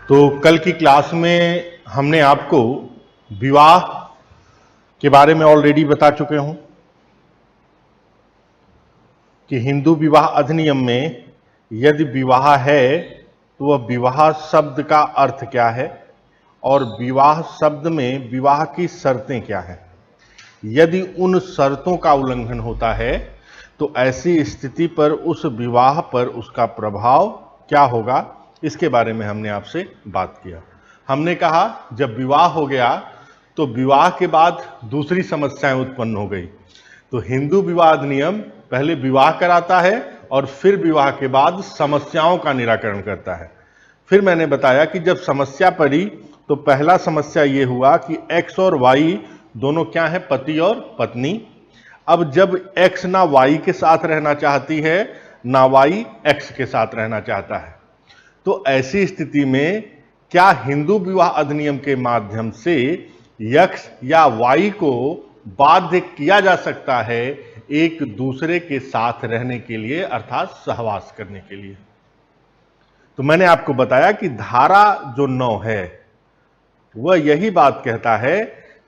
तो कल की क्लास में हमने आपको विवाह के बारे में ऑलरेडी बता चुके हूं कि हिंदू विवाह अधिनियम में यदि विवाह है तो वह विवाह शब्द का अर्थ क्या है और विवाह शब्द में विवाह की शर्तें क्या हैं। यदि उन शर्तों का उल्लंघन होता है तो ऐसी स्थिति पर उस विवाह पर उसका प्रभाव क्या होगा, इसके बारे में हमने आपसे बात किया। हमने कहा जब विवाह हो गया तो विवाह के बाद दूसरी समस्याएं उत्पन्न हो गई। तो हिंदू विवाह अधिनियम पहले विवाह कराता है और फिर विवाह के बाद समस्याओं का निराकरण करता है। फिर मैंने बताया कि जब समस्या पड़ी तो पहला समस्या यह हुआ कि एक्स और वाई दोनों क्या है, पति और पत्नी। अब जब एक्स ना वाई के साथ रहना चाहती है ना वाई एक्स के साथ रहना चाहता है, तो ऐसी स्थिति में क्या हिंदू विवाह अधिनियम के माध्यम से एक्स या वाई को बाध्य किया जा सकता है एक दूसरे के साथ रहने के लिए, अर्थात सहवास करने के लिए। तो मैंने आपको बताया कि धारा जो 9 है वह यही बात कहता है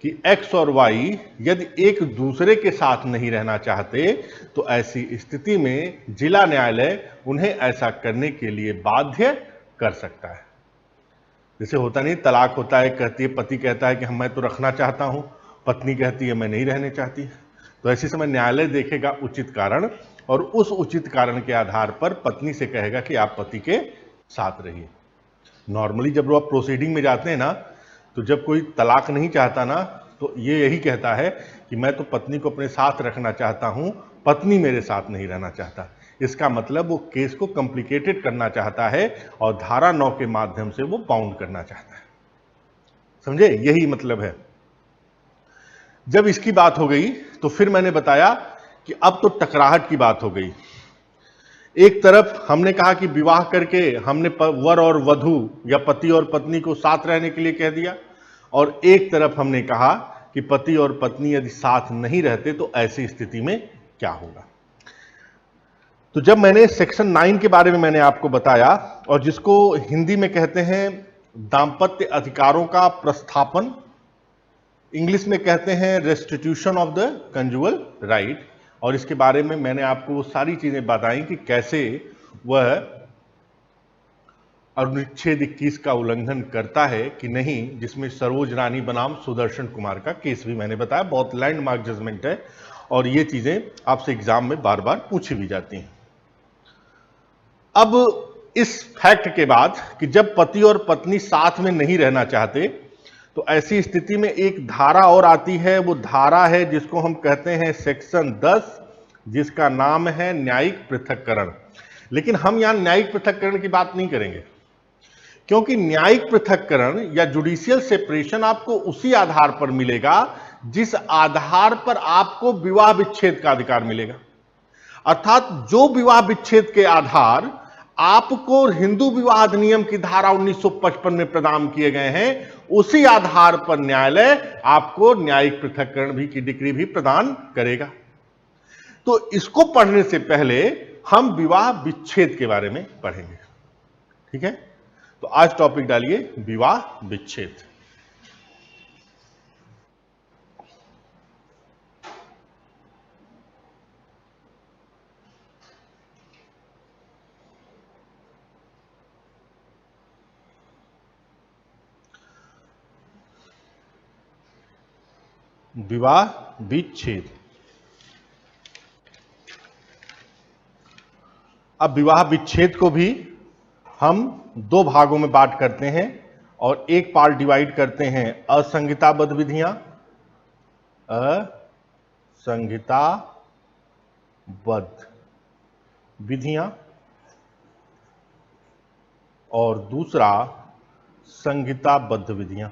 कि एक्स और वाई यदि एक दूसरे के साथ नहीं रहना चाहते तो ऐसी स्थिति में जिला न्यायालय उन्हें ऐसा करने के लिए बाध्य कर सकता है। जैसे होता नहीं, तलाक होता है, कहती है, पति कहता है कि मैं तो रखना चाहता हूं, पत्नी कहती है मैं नहीं रहने चाहती। तो ऐसे समय न्यायालय देखेगा उचित कारण और उस उचित कारण के आधार पर पत्नी से कहेगा कि आप पति के साथ रहिए। नॉर्मली जब आप प्रोसीडिंग में जाते हैं ना, तो जब कोई तलाक नहीं चाहता ना, तो ये यही कहता है कि मैं तो पत्नी को अपने साथ रखना चाहता हूं, पत्नी मेरे साथ नहीं रहना चाहता। इसका मतलब वो केस को कॉम्प्लिकेटेड करना चाहता है और धारा 9 के माध्यम से वो बाउंड करना चाहता है। समझे, यही मतलब है। जब इसकी बात हो गई तो फिर मैंने बताया कि अब तो टकराहट की बात हो गई। एक तरफ हमने कहा कि विवाह करके हमने वर और वधू या पति और पत्नी को साथ रहने के लिए कह दिया, और एक तरफ हमने कहा कि पति और पत्नी यदि साथ नहीं रहते तो ऐसी स्थिति में क्या होगा। तो जब मैंने सेक्शन 9 के बारे में मैंने आपको बताया, और जिसको हिंदी में कहते हैं दाम्पत्य अधिकारों का प्रस्थापन, इंग्लिश में कहते हैं restitution of the conjugal right, और इसके बारे में मैंने आपको वो सारी चीजें बताई कि कैसे वह अनुच्छेद 21 का उल्लंघन करता है कि नहीं, जिसमें सरोज रानी बनाम सुदर्शन कुमार का केस भी मैंने बताया। बहुत लैंडमार्क जजमेंट है और ये चीजें आपसे एग्जाम में बार बार पूछी भी जाती हैं। अब इस फैक्ट के बाद कि जब पति और पत्नी साथ में नहीं रहना चाहते तो ऐसी स्थिति में एक धारा और आती है। वो धारा है जिसको हम कहते हैं सेक्शन 10, जिसका नाम है न्यायिक पृथक्करण। लेकिन हम यहां न्यायिक पृथक्करण की बात नहीं करेंगे, क्योंकि न्यायिक पृथक्करण या जुडिशियल सेपरेशन आपको उसी आधार पर मिलेगा जिस आधार पर आपको विवाह विच्छेद का अधिकार मिलेगा। अर्थात जो विवाह विच्छेद के आधार आपको हिंदू विवाह अधिनियम की धारा 1955 में प्रदान किए गए हैं, उसी आधार पर न्यायालय आपको न्यायिक पृथक्करण भी की डिग्री भी प्रदान करेगा। तो इसको पढ़ने से पहले हम विवाह विच्छेद के बारे में पढ़ेंगे, ठीक है। तो आज टॉपिक डालिए विवाह विच्छेद। विवाह विच्छेद। अब विवाह विच्छेद को भी हम दो भागों में बांट करते हैं और एक पार्ट डिवाइड करते हैं असंहिताबद्ध विधियां, असंहिताबद्ध विधियां, और दूसरा संहिताबद्ध विधियां।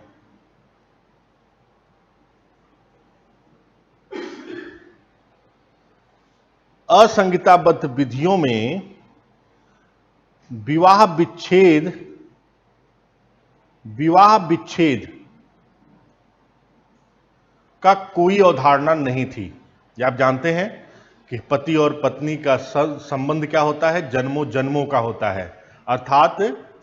असंहिताबद्ध विधियों में विवाह विच्छेद का कोई अवधारणा नहीं थी। ये आप जानते हैं कि पति और पत्नी का संबंध क्या होता है, जन्मों जन्मों का होता है, अर्थात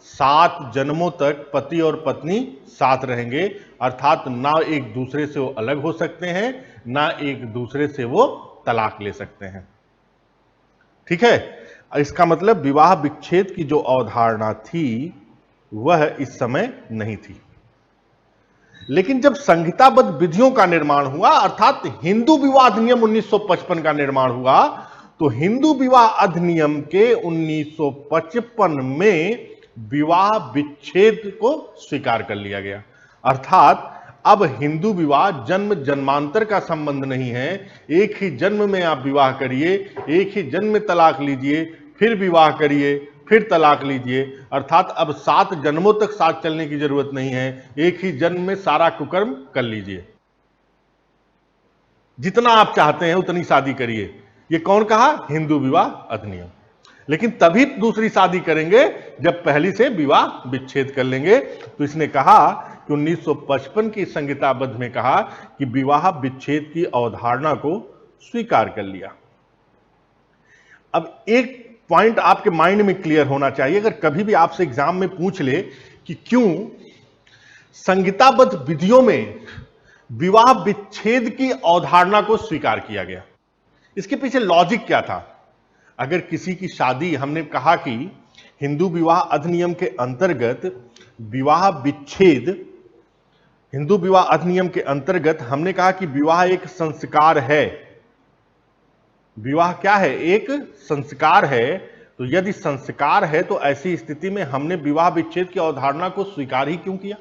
7 जन्मों तक पति और पत्नी साथ रहेंगे, अर्थात ना एक दूसरे से वो अलग हो सकते हैं, ना एक दूसरे से वो तलाक ले सकते हैं। ठीक है, इसका मतलब विवाह विच्छेद की जो अवधारणा थी वह इस समय नहीं थी। लेकिन जब संहिताबद्ध विधियों का निर्माण हुआ, अर्थात हिंदू विवाह अधिनियम 1955 का निर्माण हुआ, तो हिंदू विवाह अधिनियम के 1955 में विवाह विच्छेद को स्वीकार कर लिया गया। अर्थात अब हिंदू विवाह जन्म जन्मांतर का संबंध नहीं है, एक ही जन्म में आप विवाह करिए, एक ही जन्म में तलाक लीजिए, फिर विवाह करिए, फिर तलाक लीजिए, अर्थात अब 7 जन्मों तक साथ चलने की जरूरत नहीं है, एक ही जन्म में सारा कुकर्म कर लीजिए, जितना आप चाहते हैं उतनी शादी करिए। ये कौन कहा? हिंदू विवाह अधिनियम। लेकिन तभी दूसरी शादी करेंगे जब पहली से विवाह विच्छेद कर लेंगे। तो इसने कहा कि 1955 की संहिताबद्ध में कहा कि विवाह विच्छेद की अवधारणा को स्वीकार कर लिया। अब एक पॉइंट आपके माइंड में क्लियर होना चाहिए, अगर कभी भी आपसे एग्जाम में पूछ ले कि क्यों संहिताबद्ध विधियों में विवाह विच्छेद की अवधारणा को स्वीकार किया गया, इसके पीछे लॉजिक क्या था? अगर किसी की शादी, हमने कहा कि हिंदू विवाह अधिनियम के अंतर्गत विवाह विच्छेद, हिंदू विवाह अधिनियम के अंतर्गत हमने कहा कि विवाह एक संस्कार है। विवाह क्या है? एक संस्कार है। तो यदि संस्कार है तो ऐसी स्थिति में हमने विवाह विच्छेद की अवधारणा को स्वीकार ही क्यों किया?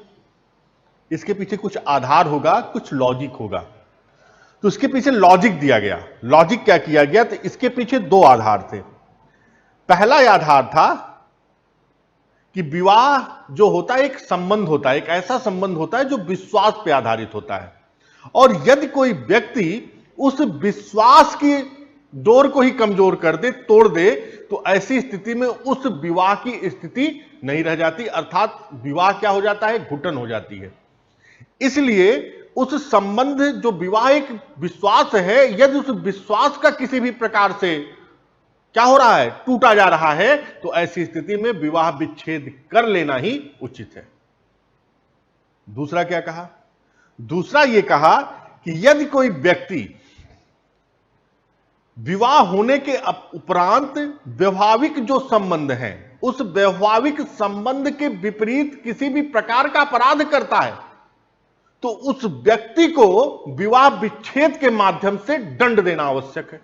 इसके पीछे कुछ आधार होगा, कुछ लॉजिक होगा। तो इसके पीछे लॉजिक दिया गया। लॉजिक क्या किया गया? तो इसके पीछे 2 आधार थे। पहला आधार था कि विवाह जो होता है एक संबंध होता है, एक ऐसा संबंध होता है जो विश्वास पर आधारित होता है, और यदि कोई व्यक्ति उस विश्वास की डोर को ही कमजोर कर दे, तोड़ दे, तो ऐसी स्थिति में उस विवाह की स्थिति नहीं रह जाती, अर्थात विवाह क्या हो जाता है? घुटन हो जाती है। इसलिए उस संबंध, जो विवाह एक विश्वास है, यदि उस विश्वास का किसी भी प्रकार से क्या हो रहा है? टूटा जा रहा है, तो ऐसी स्थिति में विवाह विच्छेद कर लेना ही उचित है। दूसरा क्या कहा? दूसरा यह कहा कि यदि कोई व्यक्ति विवाह होने के उपरांत वैवाहिक जो संबंध है, उस वैवाहिक संबंध के विपरीत किसी भी प्रकार का अपराध करता है, तो उस व्यक्ति को विवाह विच्छेद के माध्यम से दंड देना आवश्यक है।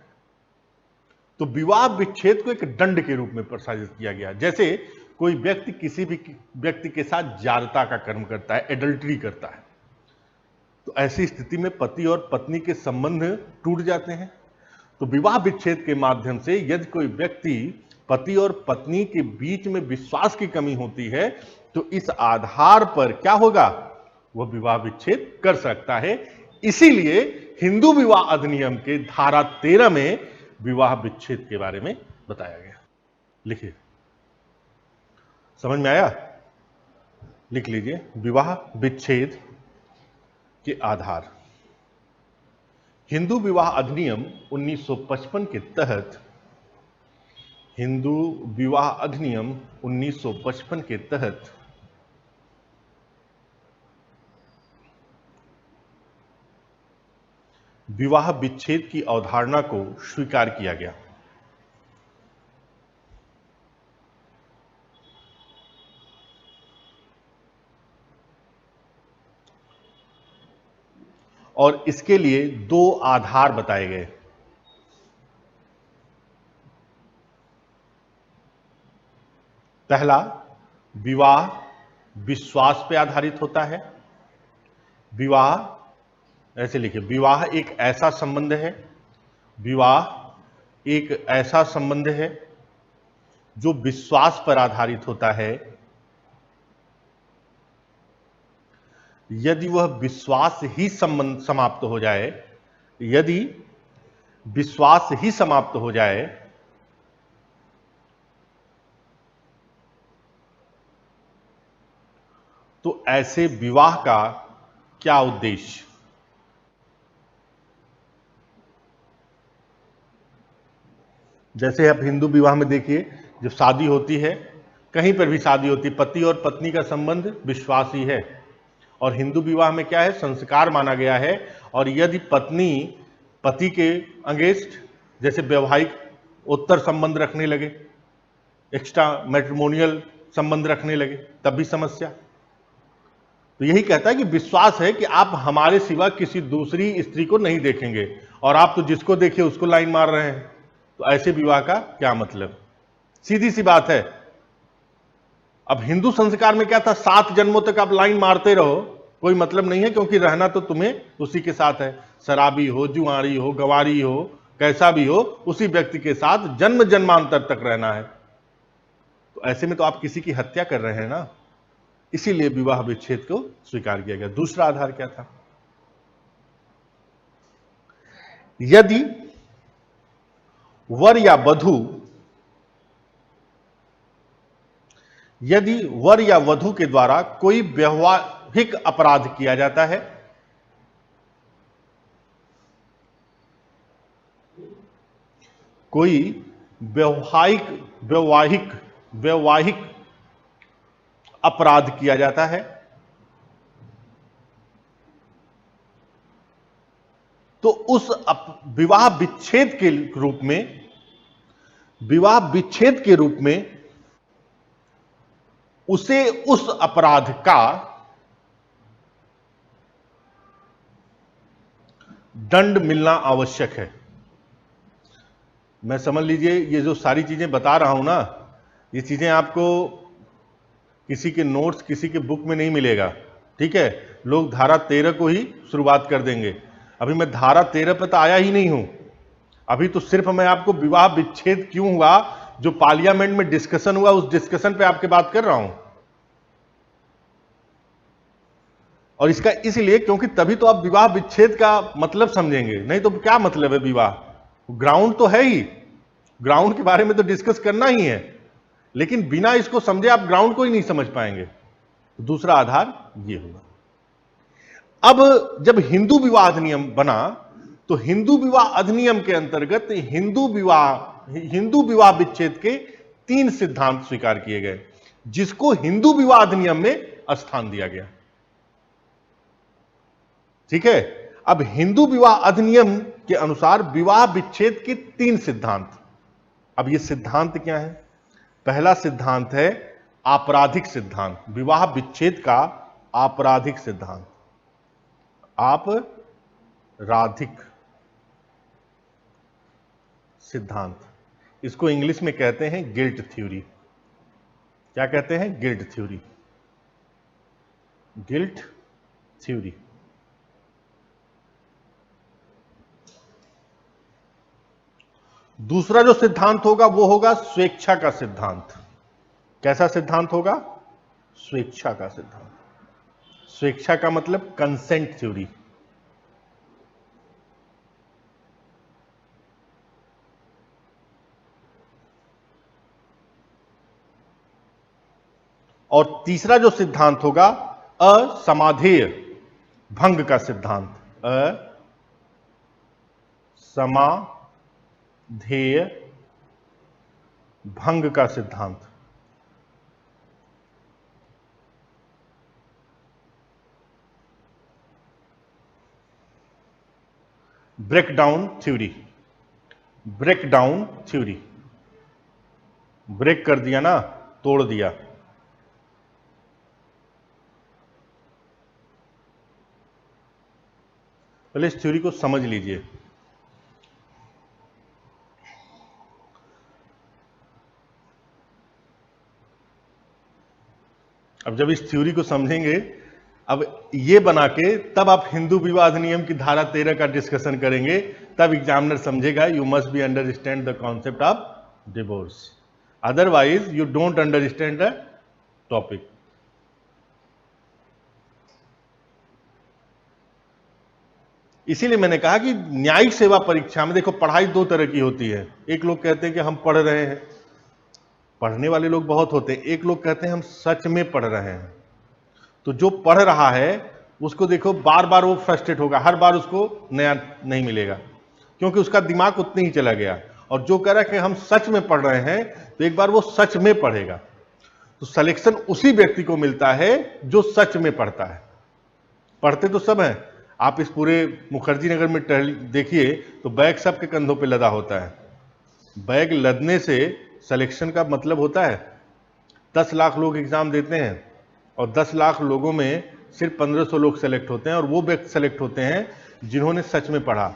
तो विवाह विच्छेद को एक दंड के रूप में प्रसारित किया गया। जैसे कोई व्यक्ति किसी भी व्यक्ति के साथ जारता का कर्म करता है, एडल्ट्री करता है, तो ऐसी स्थिति में पति और पत्नी के संबंध टूट जाते हैं। तो विवाह विच्छेद के माध्यम से यदि कोई व्यक्ति, पति और पत्नी के बीच में विश्वास की कमी होती है, तो इस आधार पर क्या होगा? वह विवाह विच्छेद कर सकता है। इसीलिए हिंदू विवाह अधिनियम के धारा 13 में विवाह विच्छेद के बारे में बताया गया। लिखिए, समझ में आया? लिख लीजिए, विवाह विच्छेद के आधार। हिंदू विवाह अधिनियम 1955 के तहत, हिंदू विवाह अधिनियम 1955 के तहत विवाह विच्छेद की अवधारणा को स्वीकार किया गया। और इसके लिए 2 आधार बताए गए। पहला, विवाह विश्वास पर आधारित होता है। विवाह, ऐसे लिखिए, विवाह एक ऐसा संबंध है, विवाह एक ऐसा संबंध है जो विश्वास पर आधारित होता है। यदि वह विश्वास ही संबंध समाप्त हो जाए, यदि विश्वास ही समाप्त हो जाए, तो ऐसे विवाह का क्या उद्देश्य? जैसे आप हिंदू विवाह में देखिए, जब शादी होती है कहीं पर भी शादी होती, पति और पत्नी का संबंध विश्वास ही है। और हिंदू विवाह में क्या है, संस्कार माना गया है। और यदि पत्नी पति के अगेंस्ट जैसे वैवाहिक उत्तर संबंध रखने लगे, एक्स्ट्रा मैट्रिमोनियल संबंध रखने लगे, तब भी समस्या। तो यही कहता है कि विश्वास है कि आप हमारे सिवा किसी दूसरी स्त्री को नहीं देखेंगे, और आप तो जिसको देखे उसको लाइन मार रहे हैं, तो ऐसे विवाह का क्या मतलब? सीधी सी बात है। अब हिंदू संस्कार में क्या था, 7 जन्मों तक आप लाइन मारते रहो, कोई मतलब नहीं है, क्योंकि रहना तो तुम्हें उसी के साथ है। शराबी हो, जुआरी हो, गंवारी हो, कैसा भी हो, उसी व्यक्ति के साथ जन्म जन्मांतर तक रहना है। तो ऐसे में तो आप किसी की हत्या कर रहे हैं ना, इसीलिए विवाह विच्छेद को स्वीकार किया गया। दूसरा आधार क्या था? यदि वर या वधू के द्वारा कोई वैवाहिक अपराध किया जाता है, कोई वैवाहिक अपराध किया जाता है, तो उस विवाह विच्छेद के रूप में उसे उस अपराध का दंड मिलना आवश्यक है। मैं समझ लीजिए, ये जो सारी चीजें बता रहा हूं ना, ये चीजें आपको किसी के नोट्स, किसी के बुक में नहीं मिलेगा, ठीक है? लोग धारा 13 को ही शुरुआत कर देंगे। अभी मैं धारा 13 पे तो आया ही नहीं हूं। अभी तो सिर्फ मैं आपको विवाह विच्छेद क्यों हुआ, जो पार्लियामेंट में डिस्कशन हुआ, उस डिस्कशन पे आपके बात कर रहा हूं। और इसका इसलिए क्योंकि तभी तो आप विवाह विच्छेद का मतलब समझेंगे, नहीं तो क्या मतलब है विवाह? ग्राउंड तो है ही, ग्राउंड के बारे में तो डिस्कस करना ही है, लेकिन बिना इसको समझे आप ग्राउंड को ही नहीं समझ पाएंगे। दूसरा आधार ये होगा। अब जब हिंदू विवाह अधिनियम बना, तो हिंदू विवाह अधिनियम के अंतर्गत हिंदू विवाह विच्छेद के 3 सिद्धांत स्वीकार किए गए, जिसको हिंदू विवाह अधिनियम में स्थान दिया गया। ठीक है? अब हिंदू विवाह अधिनियम के अनुसार विवाह विच्छेद के 3 सिद्धांत। अब ये सिद्धांत क्या है? पहला सिद्धांत है आपराधिक सिद्धांत, विवाह विच्छेद का आपराधिक सिद्धांत, आपराधिक सिद्धांत। इसको इंग्लिश में कहते हैं गिल्ट थ्योरी। क्या कहते हैं? Guilt theory, guilt theory. दूसरा जो सिद्धांत होगा वो होगा स्वेच्छा का सिद्धांत। कैसा सिद्धांत होगा? स्वेच्छा का सिद्धांत। स्वेच्छा का मतलब कंसेंट थ्योरी। और तीसरा जो सिद्धांत होगा असमाधेय भंग का सिद्धांत, असमाधेय भंग का सिद्धांत। Breakdown theory, breakdown theory. Break कर दिया ना, तोड़ दिया। पहले इस थ्योरी को समझ लीजिए। अब जब इस थ्योरी को समझेंगे, अब ये बना के तब आप हिंदू विवाह अधिनियम की धारा 13 का डिस्कशन करेंगे, तब एग्जामिनर समझेगा you must be understand the concept of divorce, otherwise you don't understand the topic. इसीलिए मैंने कहा कि न्यायिक सेवा परीक्षा में देखो, पढ़ाई 2 तरह की होती है। एक लोग कहते हैं कि हम पढ़ रहे हैं, पढ़ने वाले लोग बहुत होते हैं। एक लोग कहते हैं हम सच में पढ़ रहे हैं। तो जो पढ़ रहा है उसको देखो, बार बार वो फ्रस्ट्रेट होगा, हर बार उसको नया नहीं मिलेगा, क्योंकि उसका दिमाग उतने ही चला गया। और जो कह रहा है कि हम सच में पढ़ रहे हैं, तो एक बार वो सच में पढ़ेगा। तो सिलेक्शन उसी व्यक्ति को मिलता है जो सच में पढ़ता है। पढ़ते तो सब हैं, आप इस पूरे मुखर्जी नगर में देखिए तो बैग सबके कंधों पे लदा होता है। बैग लदने से सिलेक्शन का मतलब होता है 10 लाख लोग एग्जाम देते हैं और 10 लाख लोगों में सिर्फ 1500 लोग सेलेक्ट होते हैं और वो व्यक्ति सेलेक्ट होते हैं जिन्होंने सच में पढ़ा।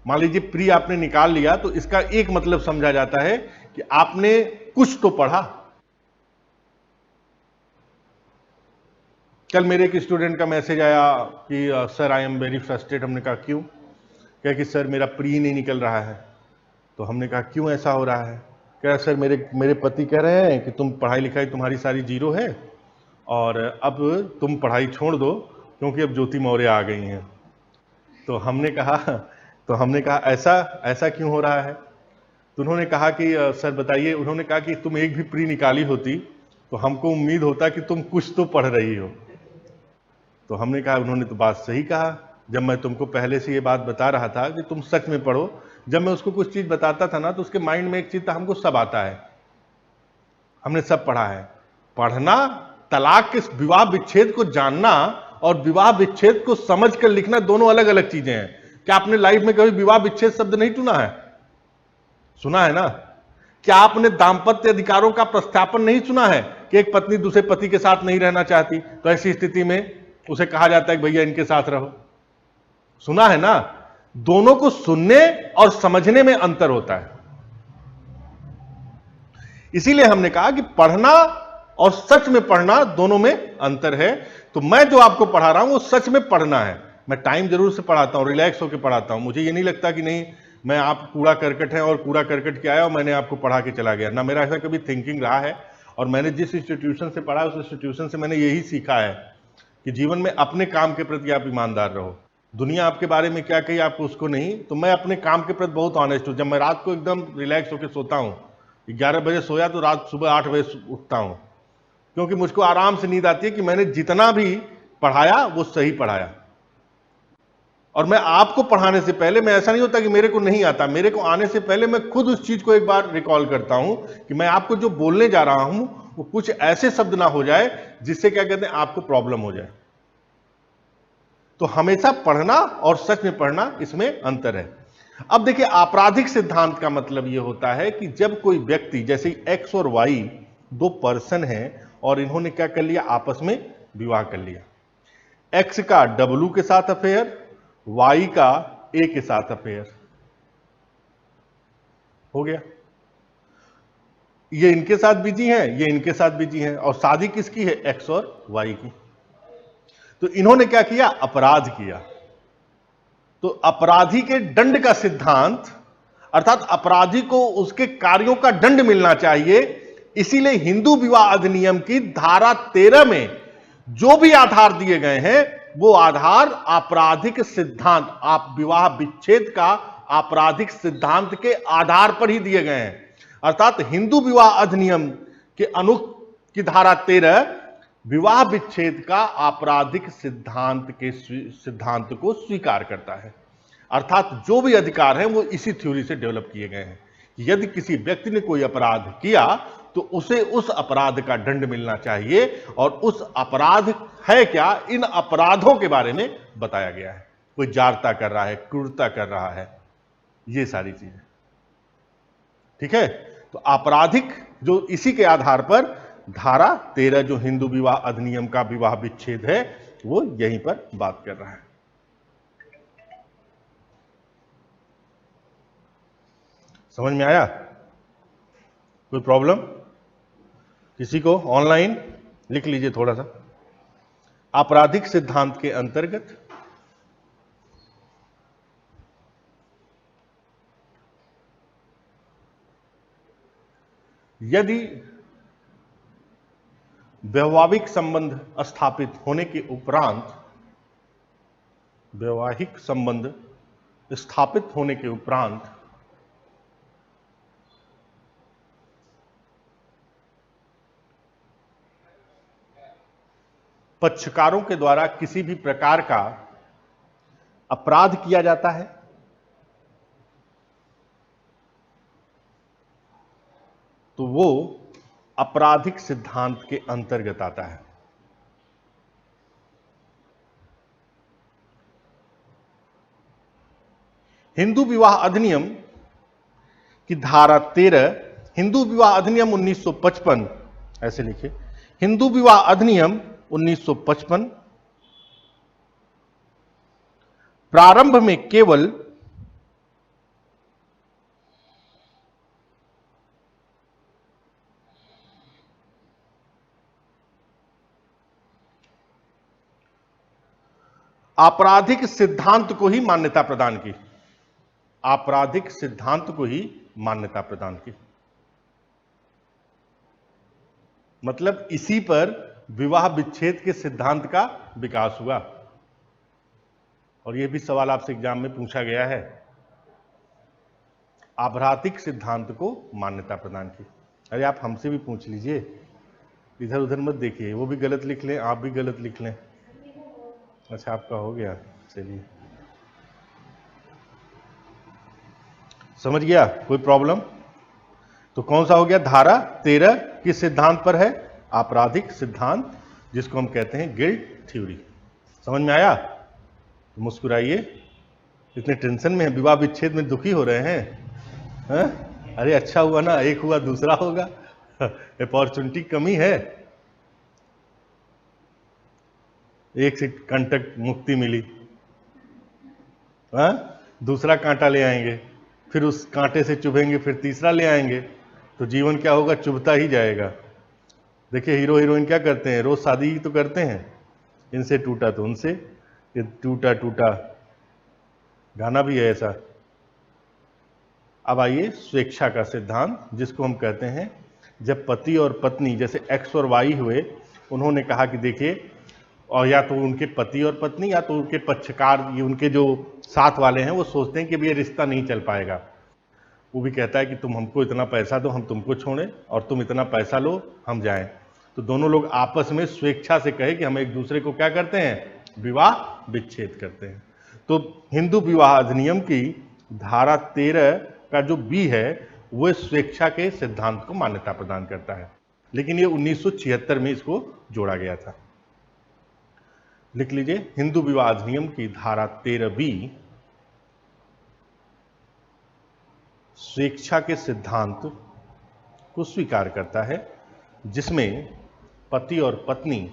मान लीजिए प्री आपने निकाल लिया तो इसका एक मतलब समझा जाता है कि आपने कुछ तो पढ़ा। कल मेरे एक स्टूडेंट का मैसेज आया कि sir I am very frustrate. हमने कहा क्यों? क्या कि सर मेरा प्री नहीं निकल रहा है। तो हमने कहा क्यों ऐसा हो रहा है? कह सर मेरे पति कह रहे हैं कि तुम पढ़ाई लिखाई तुम्हारी सारी जीरो है और अब तुम पढ़ाई छोड़ दो क्योंकि अब ज्योति मौर्य आ गई हैं। तो हमने कहा ऐसा ऐसा क्यों हो रहा है? तो उन्होंने कहा कि सर बताइए। उन्होंने कहा कि तुम एक भी प्री निकाली होती तो हमको उम्मीद होता कि तुम कुछ तो पढ़ रही हो। तो हमने कहा उन्होंने तो बात सही कहा। जब मैं तुमको पहले से ये बात बता रहा था कि तुम सच में पढ़ो, जब मैं उसको कुछ चीज बताता था ना तो उसके माइंड में एक चीज था, हमको सब आता है, हमने सब पढ़ा है। पढ़ना, तलाक के विवाह विच्छेद को जानना और विवाह विच्छेद को समझ कर लिखना दोनों अलग अलग चीजें हैं। क्या आपने लाइफ में कभी विवाह विच्छेद शब्द नहीं सुना है? सुना है ना? क्या आपने दाम्पत्य अधिकारों का प्रस्थापन नहीं सुना है कि एक पत्नी दूसरे पति के साथ नहीं रहना चाहती तो ऐसी स्थिति में उसे कहा जाता है कि भैया इनके साथ रहो? सुना है ना? दोनों को सुनने और समझने में अंतर होता है। इसीलिए हमने कहा कि पढ़ना और सच में पढ़ना दोनों में अंतर है। तो मैं जो आपको पढ़ा रहा हूं वो सच में पढ़ना है। मैं टाइम जरूर से पढ़ाता हूं, रिलैक्स होकर पढ़ाता हूं। मुझे ये नहीं लगता कि नहीं मैं आप कूड़ा करकट है और कूड़ा करकट के आया और मैंने आपको पढ़ा के चला गया। ना मेरा ऐसा कभी थिंकिंग रहा है। और मैंने जिस इंस्टीट्यूशन से पढ़ा उस इंस्टीट्यूशन से मैंने यही सीखा है कि जीवन में अपने काम के प्रति आप ईमानदार रहो। दुनिया आपके बारे में क्या कही आपको उसको नहीं। तो मैं अपने काम के प्रति बहुत ऑनेस्ट हूं। जब मैं रात को एकदम रिलैक्स होकर सोता हूं, 11 बजे सोया तो रात सुबह 8 बजे उठता हूं, क्योंकि मुझको आराम से नींद आती है कि मैंने जितना भी पढ़ाया वो सही पढ़ाया। और मैं आपको पढ़ाने से पहले, मैं ऐसा नहीं होता कि मेरे को नहीं आता, मेरे को आने से पहले मैं खुद उस चीज को एक बार रिकॉल करता हूं कि मैं आपको जो बोलने जा रहा हूं वो कुछ ऐसे शब्द ना हो जाए जिससे क्या कहते हैं आपको प्रॉब्लम हो जाए। तो हमेशा पढ़ना और सच में पढ़ना, इसमें अंतर है। अब देखिए, आपराधिक सिद्धांत का मतलब यह होता है कि जब कोई व्यक्ति, जैसे एक्स और वाई दो पर्सन हैं और इन्होंने क्या कर लिया, आपस में विवाह कर लिया। एक्स का डब्लू के साथ अफेयर, वाई का ए के साथ अफेयर हो गया। ये इनके साथ बिजी हैं, ये इनके साथ बिजी हैं, और शादी किसकी है, एक्स और वाई की। तो इन्होंने क्या किया, अपराध किया। तो अपराधी के दंड का सिद्धांत, अर्थात अपराधी को उसके कार्यों का दंड मिलना चाहिए। इसीलिए हिंदू विवाह अधिनियम की धारा 13 में जो भी आधार दिए गए हैं वो आधार आपराधिक सिद्धांत, आप विवाह विच्छेद का आपराधिक सिद्धांत के आधार पर ही दिए गए हैं। अर्थात हिंदू विवाह अधिनियम के की धारा 13 विवाह विच्छेद का आपराधिक सिद्धांत को स्वीकार करता है। अर्थात जो भी अधिकार हैं वो इसी थ्योरी से डेवलप किए गए हैं। यदि किसी व्यक्ति ने कोई अपराध किया तो उसे उस अपराध का दंड मिलना चाहिए, और उस अपराध है क्या, इन अपराधों के बारे में बताया गया है। कोई जारता कर रहा है, क्रूरता कर रहा है, ये सारी चीजें, ठीक है। तो आपराधिक जो इसी के आधार पर धारा 13 जो हिंदू विवाह अधिनियम का विवाह विच्छेद है वो यहीं पर बात कर रहा है। समझ में आया? कोई प्रॉब्लम किसी को? ऑनलाइन लिख लीजिए थोड़ा सा। आपराधिक सिद्धांत के अंतर्गत यदि वैवाहिक संबंध स्थापित होने के उपरांत, वैवाहिक संबंध स्थापित होने के उपरांत पक्षकारों के द्वारा किसी भी प्रकार का अपराध किया जाता है तो वो आपराधिक सिद्धांत के अंतर्गत आता है। हिंदू विवाह अधिनियम की धारा 13, हिंदू विवाह अधिनियम 1955, ऐसे लिखिए, हिंदू विवाह अधिनियम 1955 प्रारंभ में केवल आपराधिक सिद्धांत को ही मान्यता प्रदान की, आपराधिक सिद्धांत को ही मान्यता प्रदान की। मतलब इसी पर विवाह विच्छेद के सिद्धांत का विकास हुआ। और यह भी सवाल आपसे एग्जाम में पूछा गया है, आपराधिक सिद्धांत को मान्यता प्रदान की। अरे आप हमसे भी पूछ लीजिए, इधर उधर मत देखिए, वो भी गलत लिख लें, आप भी गलत लिख लें। अच्छा आपका हो गया, चलिए समझ गया, कोई प्रॉब्लम? तो कौन सा हो गया? धारा 13 किस सिद्धांत पर है? आपराधिक सिद्धांत, जिसको हम कहते हैं गिल्ट थ्योरी। समझ में आया? तो मुस्कुराइए, इतने टेंशन में है, विवाह विच्छेद में दुखी हो रहे हैं? अरे अच्छा हुआ ना, एक हुआ दूसरा होगा। अपॉर्चुनिटी कमी है, एक से कंटक मुक्ति मिली, दूसरा कांटा ले आएंगे, फिर उस कांटे से चुभेंगे, फिर तीसरा ले आएंगे, तो जीवन क्या होगा? चुभता ही जाएगा। देखिए हीरो हीरोइन क्या करते हैं, रोज शादी तो करते हैं, इनसे टूटा तो उनसे, ये टूटा टूटा, गाना भी है ऐसा। अब आइए स्वेच्छा का सिद्धांत, जिसको हम कहते हैं जब पति और पत्नी, जैसे एक्स और वाई हुए, उन्होंने कहा कि देखिए, और या तो उनके पति और पत्नी या तो उनके पक्षकार, ये उनके जो साथ वाले हैं, वो सोचते हैं कि ये रिश्ता नहीं चल पाएगा। वो भी कहता है कि तुम हमको इतना पैसा दो, हम तुमको छोड़ें, और तुम इतना पैसा लो, हम जाएं। तो दोनों लोग आपस में स्वेच्छा से कहे कि हम एक दूसरे को क्या करते हैं? विवाह विच्छेद करते हैं। तो हिंदू विवाह अधिनियम की धारा 13 का जो बी है, वो स्वेच्छा के सिद्धांत को मान्यता प्रदान करता है, लेकिन ये 1976 में इसको जोड़ा गया था। लिख लीजिए, हिंदू विवाह अधिनियम की धारा 13B स्वेच्छा के सिद्धांत को स्वीकार करता है, जिसमें पति और पत्नी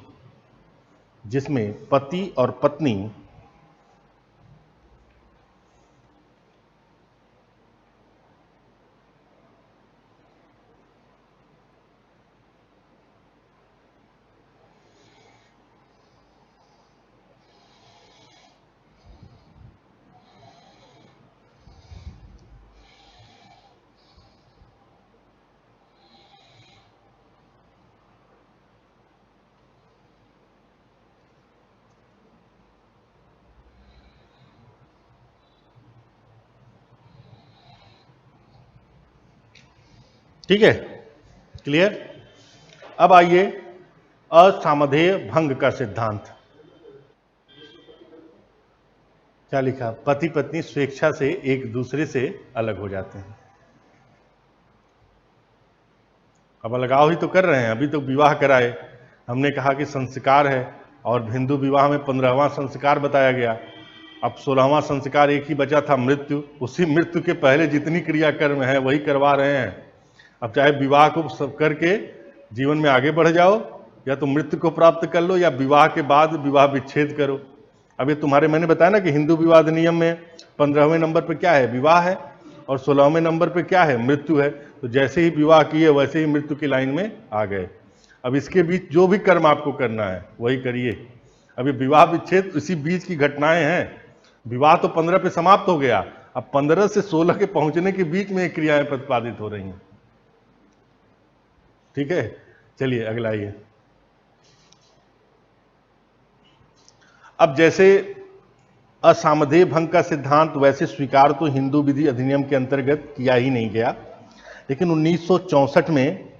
ठीक है, क्लियर? अब आइए असामधेय भंग का सिद्धांत। क्या लिखा? पति पत्नी स्वेच्छा से एक दूसरे से अलग हो जाते हैं। अब अलगाव ही तो कर रहे हैं, अभी तो विवाह कराए, हमने कहा कि संस्कार है, और हिंदू विवाह में 15वां संस्कार बताया गया। अब 16वां संस्कार एक ही बचा था, मृत्यु। उसी मृत्यु के पहले जितनी क्रियाकर्म है वही करवा रहे हैं। अब चाहे विवाह को सब करके जीवन में आगे बढ़ जाओ, या तो मृत्यु को प्राप्त कर लो, या विवाह के बाद विवाह विच्छेद करो। अब ये तुम्हारे, मैंने बताया ना कि हिंदू विवाह अधिनियम में 15वें नंबर पे क्या है? विवाह है, और 16वें नंबर पे क्या है? मृत्यु है। तो जैसे ही विवाह किए वैसे ही मृत्यु की लाइन में आ गए। अब इसके बीच जो भी कर्म आपको करना है वही करिए। अभी विवाह विच्छेद इसी बीच की घटनाएं हैं। विवाह तो 15 पे समाप्त हो गया, अब 15 से 16 के पहुंचने के बीच में क्रियाएं प्रतिपादित हो रही हैं। ठीक है, चलिए अगला आइए। अब जैसे असामधेय भंग का सिद्धांत वैसे स्वीकार तो हिंदू विधि अधिनियम के अंतर्गत किया ही नहीं गया, लेकिन 1964 में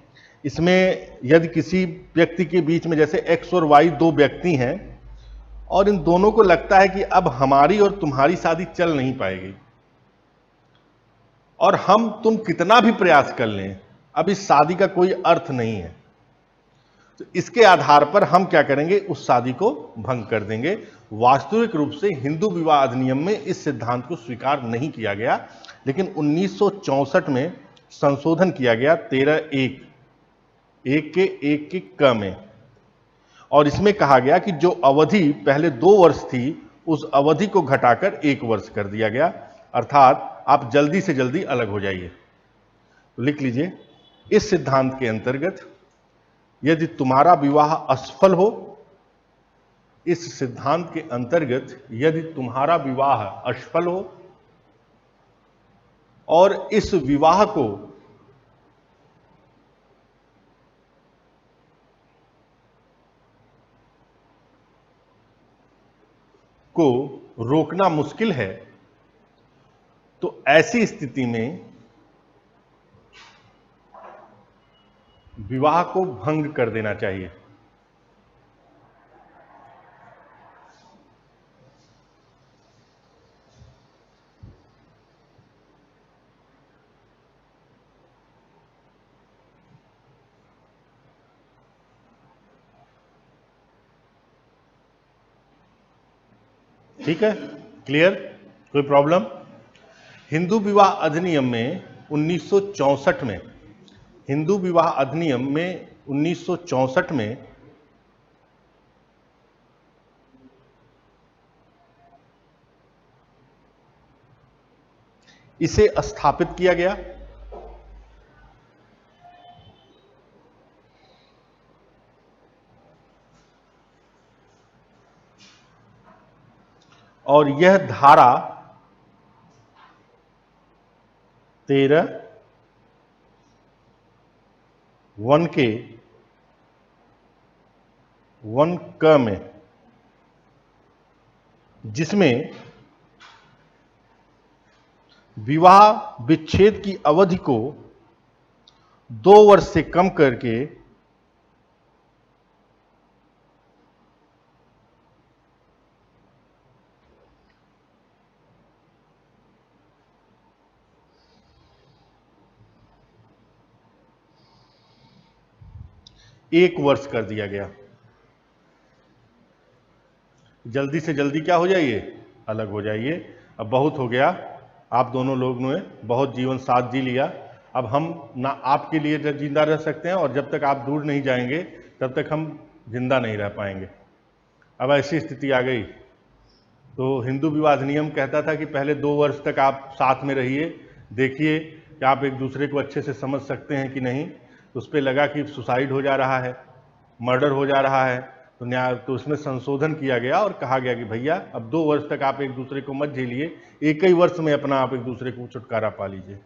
इसमें यदि किसी व्यक्ति के बीच में, जैसे एक्स और वाई दो व्यक्ति हैं, और इन दोनों को लगता है कि अब हमारी और तुम्हारी शादी चल नहीं पाएगी, और हम तुम कितना भी प्रयास कर लें, अब इस शादी का कोई अर्थ नहीं है, तो इसके आधार पर हम क्या करेंगे, उस शादी को भंग कर देंगे। वास्तविक रूप से हिंदू विवाह अधिनियम में इस सिद्धांत को स्वीकार नहीं किया गया, लेकिन 1964 में संशोधन किया गया 13(1) के क में, और इसमें कहा गया कि जो अवधि पहले 2 वर्ष थी उस अवधि को घटाकर 1 वर्ष कर दिया गया, अर्थात आप जल्दी से जल्दी अलग हो जाइए। तो लिख लीजिए, इस सिद्धांत के अंतर्गत यदि तुम्हारा विवाह असफल हो, इस सिद्धांत के अंतर्गत यदि तुम्हारा विवाह असफल हो और इस विवाह को रोकना मुश्किल है, तो ऐसी स्थिति में विवाह को भंग कर देना चाहिए। ठीक है, क्लियर, कोई प्रॉब्लम? हिंदू विवाह अधिनियम में 1964 में, हिंदू विवाह अधिनियम में 1964 में इसे स्थापित किया गया, और यह धारा 13(1) के 1 क में, जिसमें विवाह विच्छेद की अवधि को 2 वर्ष से कम करके 1 वर्ष कर दिया गया। जल्दी से जल्दी क्या हो जाइए, अलग हो जाइए। अब बहुत हो गया, आप दोनों लोगों ने बहुत जीवन साथ जी लिया, अब हम ना आपके लिए जिंदा रह सकते हैं, और जब तक आप दूर नहीं जाएंगे तब तक हम जिंदा नहीं रह पाएंगे। अब ऐसी स्थिति आ गई, तो हिंदू विवाह अधिनियम कहता था कि पहले 2 वर्ष तक आप साथ में रहिए, देखिए कि आप एक दूसरे को अच्छे से समझ सकते हैं कि नहीं। तो उस पर लगा कि सुसाइड हो जा रहा है, मर्डर हो जा रहा है, तो उसमें संशोधन किया गया और कहा गया कि भैया अब 2 वर्ष तक आप एक दूसरे को मत झेलिए, 1 ही वर्ष में अपना आप एक दूसरे को छुटकारा पा लीजिए।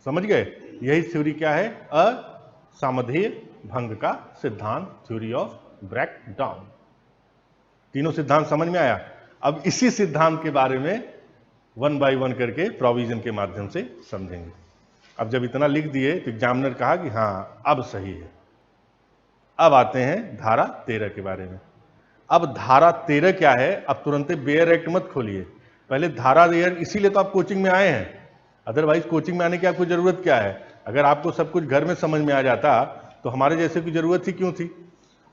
समझ गए? यही थ्योरी क्या है, असामध्येय भंग का सिद्धांत, थ्योरी ऑफ ब्रेकडाउन। तीनों सिद्धांत समझ में आया? अब इसी सिद्धांत के बारे में 1 बाय 1 करके प्रोविजन के माध्यम से समझेंगे। अब जब इतना लिख दिए तो एग्जामिनर कहा कि हाँ अब सही है। अब आते हैं धारा 13 के बारे में। अब धारा 13 क्या है? अब तुरंत बेयर एक्ट मत खोलिए, पहले धारा बेयर, इसीलिए तो आप कोचिंग में आए हैं, अदरवाइज कोचिंग में आने की आपको जरूरत क्या है? अगर आपको सब कुछ घर में समझ में आ जाता तो हमारे जैसे की जरूरत ही क्यों थी?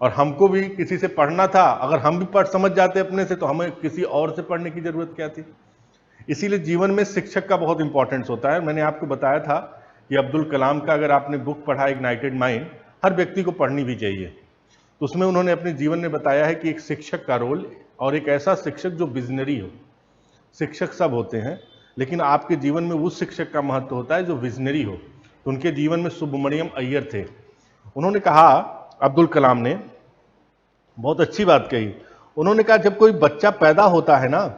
और हमको भी किसी से पढ़ना था, अगर हम भी पढ़ समझ जाते अपने से तो हमें किसी और से पढ़ने की जरूरत क्या थी? इसीलिए जीवन में शिक्षक का बहुत इंपॉर्टेंस होता है। मैंने आपको बताया था कि अब्दुल कलाम का अगर आपने बुक पढ़ा इग्नाइटेड माइंड, हर व्यक्ति को पढ़नी भी चाहिए। तो उसमें उन्होंने अपने जीवन में बताया है कि एक शिक्षक का रोल, और एक ऐसा शिक्षक जो विजनरी हो। शिक्षक सब होते हैं, लेकिन आपके जीवन में उस शिक्षक का महत्व होता है जो विजनरी हो। तो उनके जीवन में सुब्रमण्यम अय्यर थे। उन्होंने कहा, अब्दुल कलाम ने बहुत अच्छी बात कही, उन्होंने कहा जब कोई बच्चा पैदा होता है ना,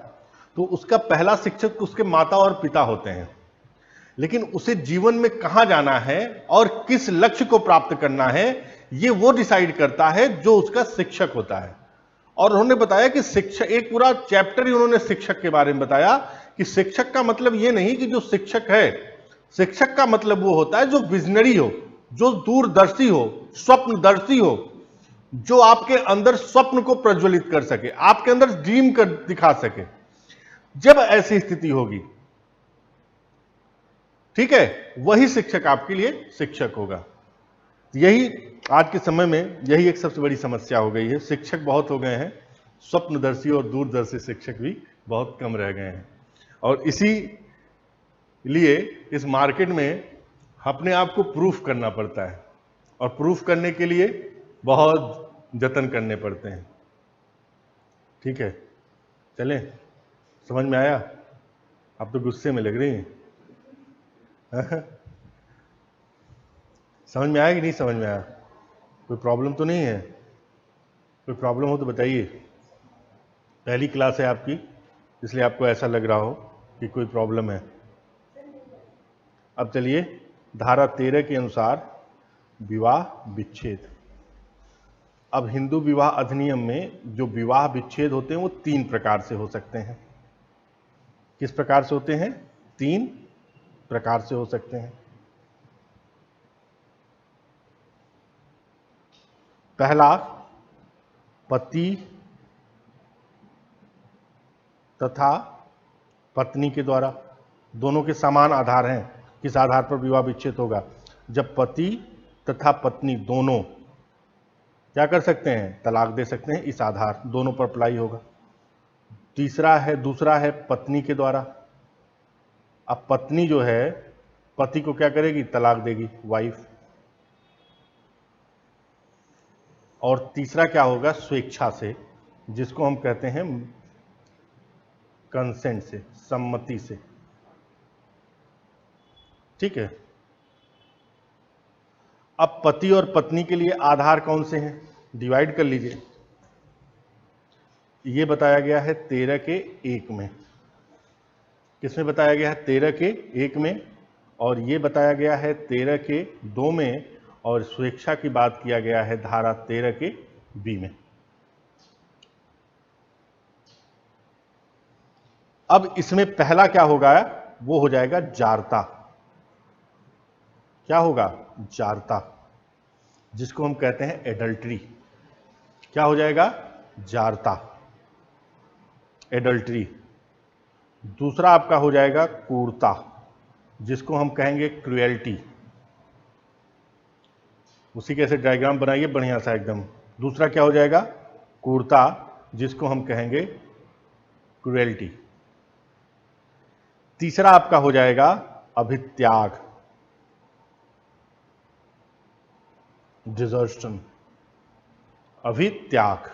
तो उसका पहला शिक्षक उसके माता और पिता होते हैं, लेकिन उसे जीवन में कहां जाना है और किस लक्ष्य को प्राप्त करना है, ये वो डिसाइड करता है जो उसका शिक्षक होता है। और उन्होंने बताया कि शिक्षक, एक पूरा चैप्टर ही उन्होंने शिक्षक के बारे में बताया कि शिक्षक का मतलब ये नहीं कि जो शिक्षक है, शिक्षक का मतलब वो होता है जो विजनरी हो, जो दूरदर्शी हो, स्वप्नदर्शी हो, जो आपके अंदर स्वप्न को प्रज्वलित कर सके, आपके अंदर ड्रीम कर दिखा सके। जब ऐसी स्थिति होगी ठीक है, वही शिक्षक आपके लिए शिक्षक होगा। यही आज के समय में यही एक सबसे बड़ी समस्या हो गई है। शिक्षक बहुत हो गए हैं, स्वप्नदर्शी और दूरदर्शी शिक्षक भी बहुत कम रह गए हैं। और इसी लिए इस मार्केट में अपने आप को प्रूफ करना पड़ता है, और प्रूफ करने के लिए बहुत जतन करने पड़ते हैं। ठीक है, चलें, समझ में आया? आप तो गुस्से में लग रही हैं। समझ में आया कि नहीं समझ में आया? कोई प्रॉब्लम तो नहीं है? कोई प्रॉब्लम हो तो बताइए। पहली क्लास है आपकी, इसलिए आपको ऐसा लग रहा हो कि कोई प्रॉब्लम है। अब चलिए, धारा 13 के अनुसार विवाह विच्छेद। अब हिंदू विवाह अधिनियम में जो विवाह विच्छेद होते हैं वो 3 प्रकार से हो सकते हैं। किस प्रकार से होते हैं? 3 प्रकार से हो सकते हैं। पहला, पति तथा पत्नी के द्वारा, दोनों के समान आधार हैं। किस आधार पर विवाह विच्छेद होगा? जब पति तथा पत्नी दोनों क्या कर सकते हैं? तलाक दे सकते हैं। इस आधार दोनों पर अप्लाई होगा। दूसरा है पत्नी के द्वारा। अब पत्नी जो है पति को क्या करेगी? तलाक देगी, वाइफ। और तीसरा क्या होगा? स्वेच्छा से, जिसको हम कहते हैं कंसेंट से, सम्मति से। ठीक है। अब पति और पत्नी के लिए आधार कौन से हैं? डिवाइड कर लीजिए। ये बताया गया है 13 के 1 में। किसमें बताया गया है? 13 के 1 में। और ये बताया गया है 13 के 2 में। और स्वेच्छा की बात किया गया है धारा 13 के बी में। अब इसमें पहला क्या होगा? वो हो जाएगा जारता। क्या होगा? जारता, जिसको हम कहते हैं एडल्ट्री। क्या हो जाएगा? जारता, एडल्ट्री। दूसरा आपका हो जाएगा क्रूरता, जिसको हम कहेंगे क्रुएल्टी। उसी कैसे डायग्राम बनाइए बढ़िया सा एकदम। दूसरा क्या हो जाएगा? क्रूरता, जिसको हम कहेंगे क्रुएल्टी। तीसरा आपका हो जाएगा अभित्याग, डिजर्शन, अभित्याग।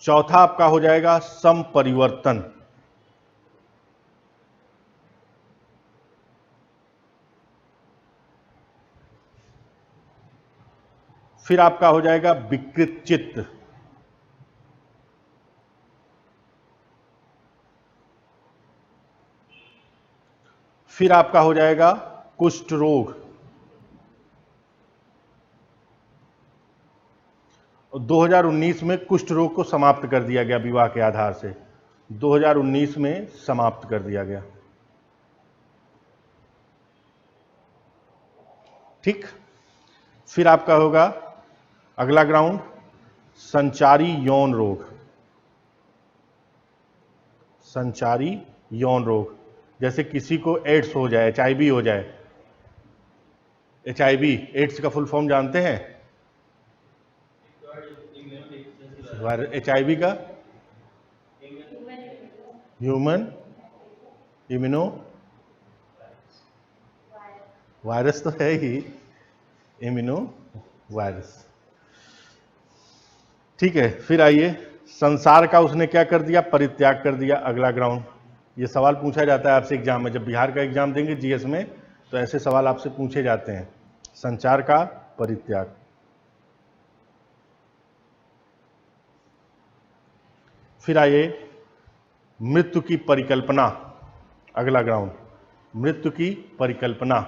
चौथा आपका हो जाएगा संपरिवर्तन। फिर आपका हो जाएगा विकृत चित्त। फिर आपका हो जाएगा कुष्ठ रोग। 2019 में कुष्ठ रोग को समाप्त कर दिया गया विवाह के आधार से। 2019 में समाप्त कर दिया गया। ठीक। फिर आपका होगा अगला ग्राउंड, संचारी यौन रोग। संचारी यौन रोग, जैसे किसी को एड्स हो जाए, HIV हो जाए। HIV, एड्स का फुल फॉर्म जानते हैं? HIV का ह्यूमन इम्यूनो वायरस तो है ही, इम्यूनो वायरस। ठीक है। फिर आइए, संसार का उसने क्या कर दिया? परित्याग कर दिया। अगला ग्राउंड, ये सवाल पूछा जाता है आपसे एग्जाम में। जब बिहार का एग्जाम देंगे जीएस में, तो ऐसे सवाल आपसे पूछे जाते हैं। संचार का परित्याग। फिर आइए, मृत्यु की परिकल्पना। अगला ग्राउंड, मृत्यु की परिकल्पना।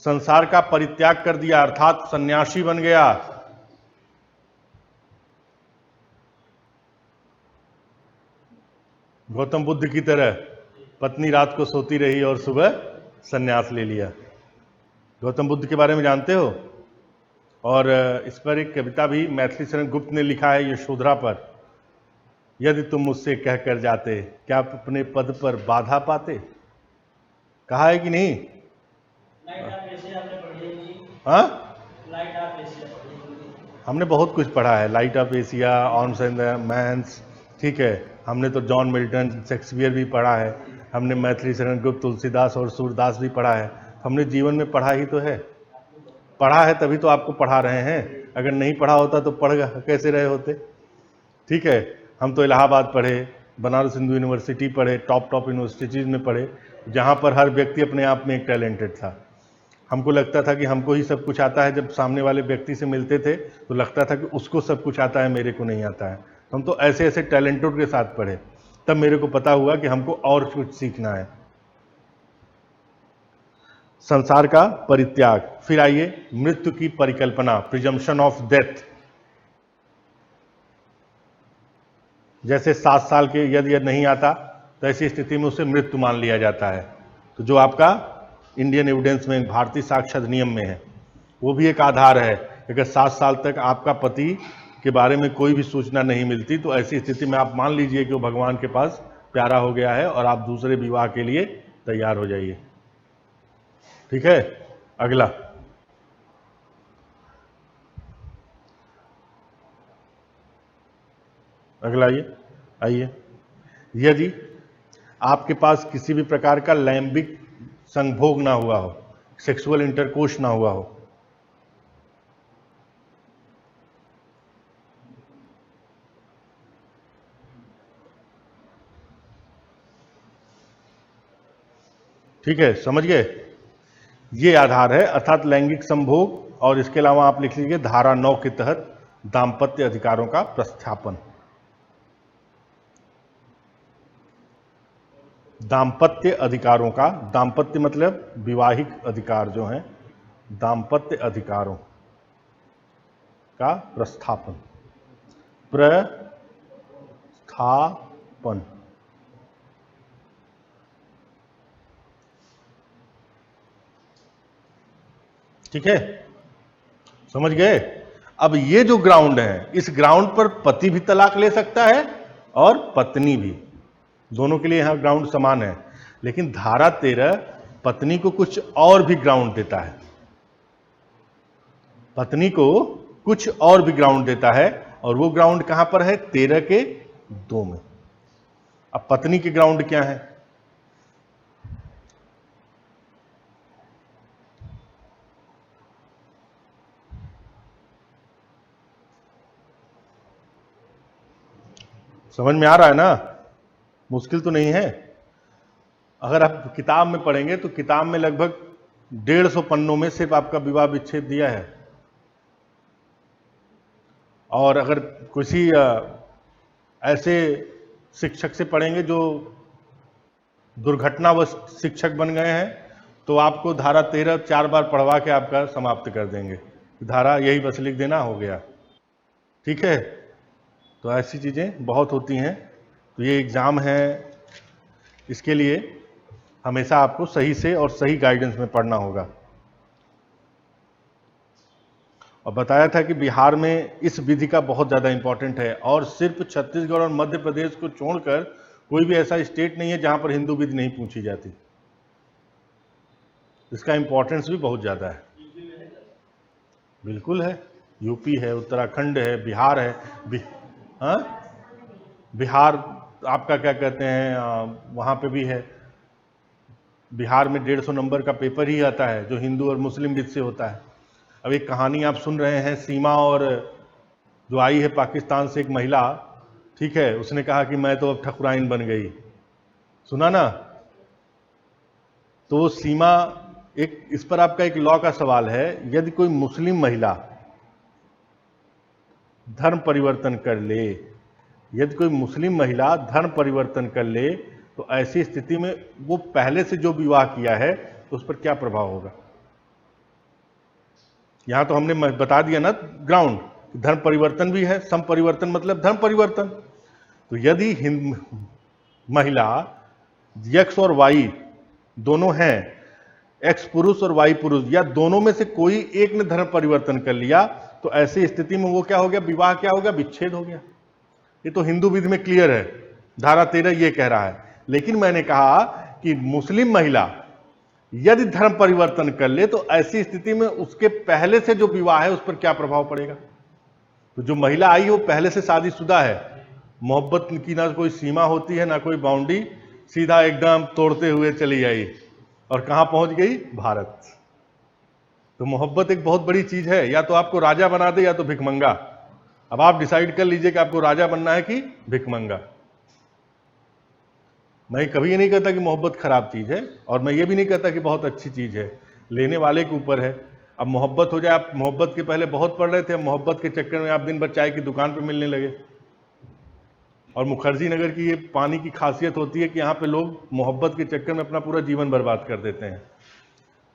संसार का परित्याग कर दिया, अर्थात सन्यासी बन गया। गौतम बुद्ध की तरह पत्नी रात को सोती रही और सुबह सन्यास ले लिया। गौतम बुद्ध के बारे में जानते हो? और इस पर एक कविता भी मैथिली शरण गुप्त ने लिखा है, यशोधरा पर। यदि तुम मुझसे कह कर जाते, क्या आप अपने पद पर बाधा पाते? कहा है कि नहीं? हाँ, हमने बहुत कुछ पढ़ा है, light of Asia, arms and man, ठीक है। हमने तो जॉन मिल्टन, शेक्सपियर भी पढ़ा है, हमने मैथिली शरण गुप्त, तुलसीदास और सूरदास भी पढ़ा है। हमने जीवन में पढ़ा ही तो है, पढ़ा है तभी तो आपको पढ़ा रहे हैं। अगर नहीं पढ़ा होता तो पढ़ कैसे रहे होते? ठीक है, हम तो इलाहाबाद पढ़े, बनारस हिंदू यूनिवर्सिटी पढ़े, टॉप यूनिवर्सिटीज में पढ़े, जहाँ पर हर व्यक्ति अपने आप में एक टैलेंटेड था। हमको लगता था कि हमको ही सब कुछ आता है। जब सामने वाले व्यक्ति से मिलते थे तो लगता था कि उसको सब कुछ आता है, मेरे को नहीं आता है। हम तो ऐसे ऐसे टैलेंटेड के साथ पढ़े, तब मेरे को पता हुआ कि हमको और कुछ सीखना है। संसार का परित्याग। फिर आइए, मृत्यु की परिकल्पना, प्रिजम्पशन ऑफ डेथ। जैसे 7 साल के यदि नहीं आता तो ऐसी स्थिति में उसे मृत्यु मान लिया जाता है। तो जो आपका इंडियन एविडेंस में, भारतीय साक्ष्य अधिनियम में है, वो भी एक आधार है। अगर 7 साल तक आपका पति के बारे में कोई भी सूचना नहीं मिलती तो ऐसी स्थिति में आप मान लीजिए कि वो भगवान के पास प्यारा हो गया है और आप दूसरे विवाह के लिए तैयार हो जाइए। ठीक है, अगला। अगला आइए, यदि आपके पास किसी भी प्रकार का लैंगिक संभोग ना हुआ हो, सेक्सुअल इंटरकोर्स ना हुआ हो, ठीक है, समझ गए? ये आधार है, अर्थात लैंगिक संभोग। और इसके अलावा आप लिख लीजिए धारा 9 के तहत दाम्पत्य अधिकारों का प्रस्थापन। दाम्पत्य अधिकारों का, दाम्पत्य मतलब विवाहिक अधिकार जो हैं, दाम्पत्य अधिकारों का प्रस्थापन, प्रस्थापन। ठीक है, समझ गए? अब ये जो ग्राउंड है, इस ग्राउंड पर पति भी तलाक ले सकता है और पत्नी भी, दोनों के लिए यहां ग्राउंड समान है। लेकिन धारा 13 पत्नी को कुछ और भी ग्राउंड देता है, पत्नी को कुछ और भी ग्राउंड देता है। और वो ग्राउंड कहां पर है? 13 के 2 में। अब पत्नी के ग्राउंड क्या है? समझ में आ रहा है ना? मुश्किल तो नहीं है। अगर आप किताब में पढ़ेंगे तो किताब में लगभग 150 पन्नों में सिर्फ आपका विवाह विच्छेद दिया है। और अगर किसी ऐसे शिक्षक से पढ़ेंगे जो दुर्घटनावश शिक्षक बन गए हैं तो आपको धारा 13 4 बार पढ़वा के आपका समाप्त कर देंगे। धारा यही बस लिख देना, हो गया। ठीक है, तो ऐसी चीज़ें बहुत होती हैं। तो ये एग्ज़ाम है, इसके लिए हमेशा आपको सही से और सही गाइडेंस में पढ़ना होगा। और बताया था कि बिहार में इस विधि का बहुत ज़्यादा इंपॉर्टेंट है, और सिर्फ छत्तीसगढ़ और मध्य प्रदेश को छोड़कर कोई भी ऐसा स्टेट नहीं है जहां पर हिंदू विधि नहीं पूछी जाती। इसका इंपॉर्टेंस भी बहुत ज़्यादा है। बिल्कुल है, यूपी है, उत्तराखंड है, बिहार है। हाँ, बिहार आपका क्या कहते हैं, वहाँ पे भी है। बिहार में 150 नंबर का पेपर ही आता है जो हिंदू और मुस्लिम विधि से होता है। अब एक कहानी आप सुन रहे हैं, सीमा और जो आई है पाकिस्तान से एक महिला, ठीक है, उसने कहा कि मैं तो अब ठकुराइन बन गई, सुना ना? तो सीमा, एक इस पर आपका एक लॉ का सवाल है, यदि कोई मुस्लिम महिला धर्म परिवर्तन कर ले, यदि कोई मुस्लिम महिला धर्म परिवर्तन कर ले तो ऐसी स्थिति में वो पहले से जो विवाह किया है तो उस पर क्या प्रभाव होगा? यहां तो हमने बता दिया ना ग्राउंड, धर्म परिवर्तन भी है, सम परिवर्तन मतलब धर्म परिवर्तन। तो यदि महिला एक्स और वाई दोनों हैं, एक्स पुरुष और वाई पुरुष, या दोनों में से कोई एक ने धर्म परिवर्तन कर लिया, तो ऐसी स्थिति में वो क्या हो गया? विवाह क्या हो गया? विच्छेद हो गया। ये तो हिंदू विधि में क्लियर है, धारा 13 ये कह रहा है। लेकिन मैंने कहा कि मुस्लिम महिला यदि धर्म परिवर्तन कर ले तो ऐसी स्थिति में उसके पहले से जो विवाह है उस पर क्या प्रभाव पड़ेगा। तो जो महिला आई वो पहले से शादीशुदा है, मोहब्बत की ना कोई सीमा होती है ना कोई बाउंड्री, सीधा एकदम तोड़ते हुए चली आई और कहां पहुंच गई, भारत। तो मोहब्बत एक बहुत बड़ी चीज है, या तो आपको राजा बना दे या तो भिखमंगा। अब आप डिसाइड कर लीजिए कि आपको राजा बनना है कि भिखमंगा। मैं कभी ये नहीं कहता कि मोहब्बत खराब चीज है, और मैं ये भी नहीं कहता कि बहुत अच्छी चीज है, लेने वाले के ऊपर है। अब मोहब्बत हो जाए, आप मोहब्बत के पहले बहुत पढ़ रहे थे, अब मोहब्बत के चक्कर में आप दिन भर चाय की दुकान पर मिलने लगे। और मुखर्जी नगर की ये पानी की खासियत होती है कि यहाँ पे लोग मोहब्बत के चक्कर में अपना पूरा जीवन बर्बाद कर देते हैं,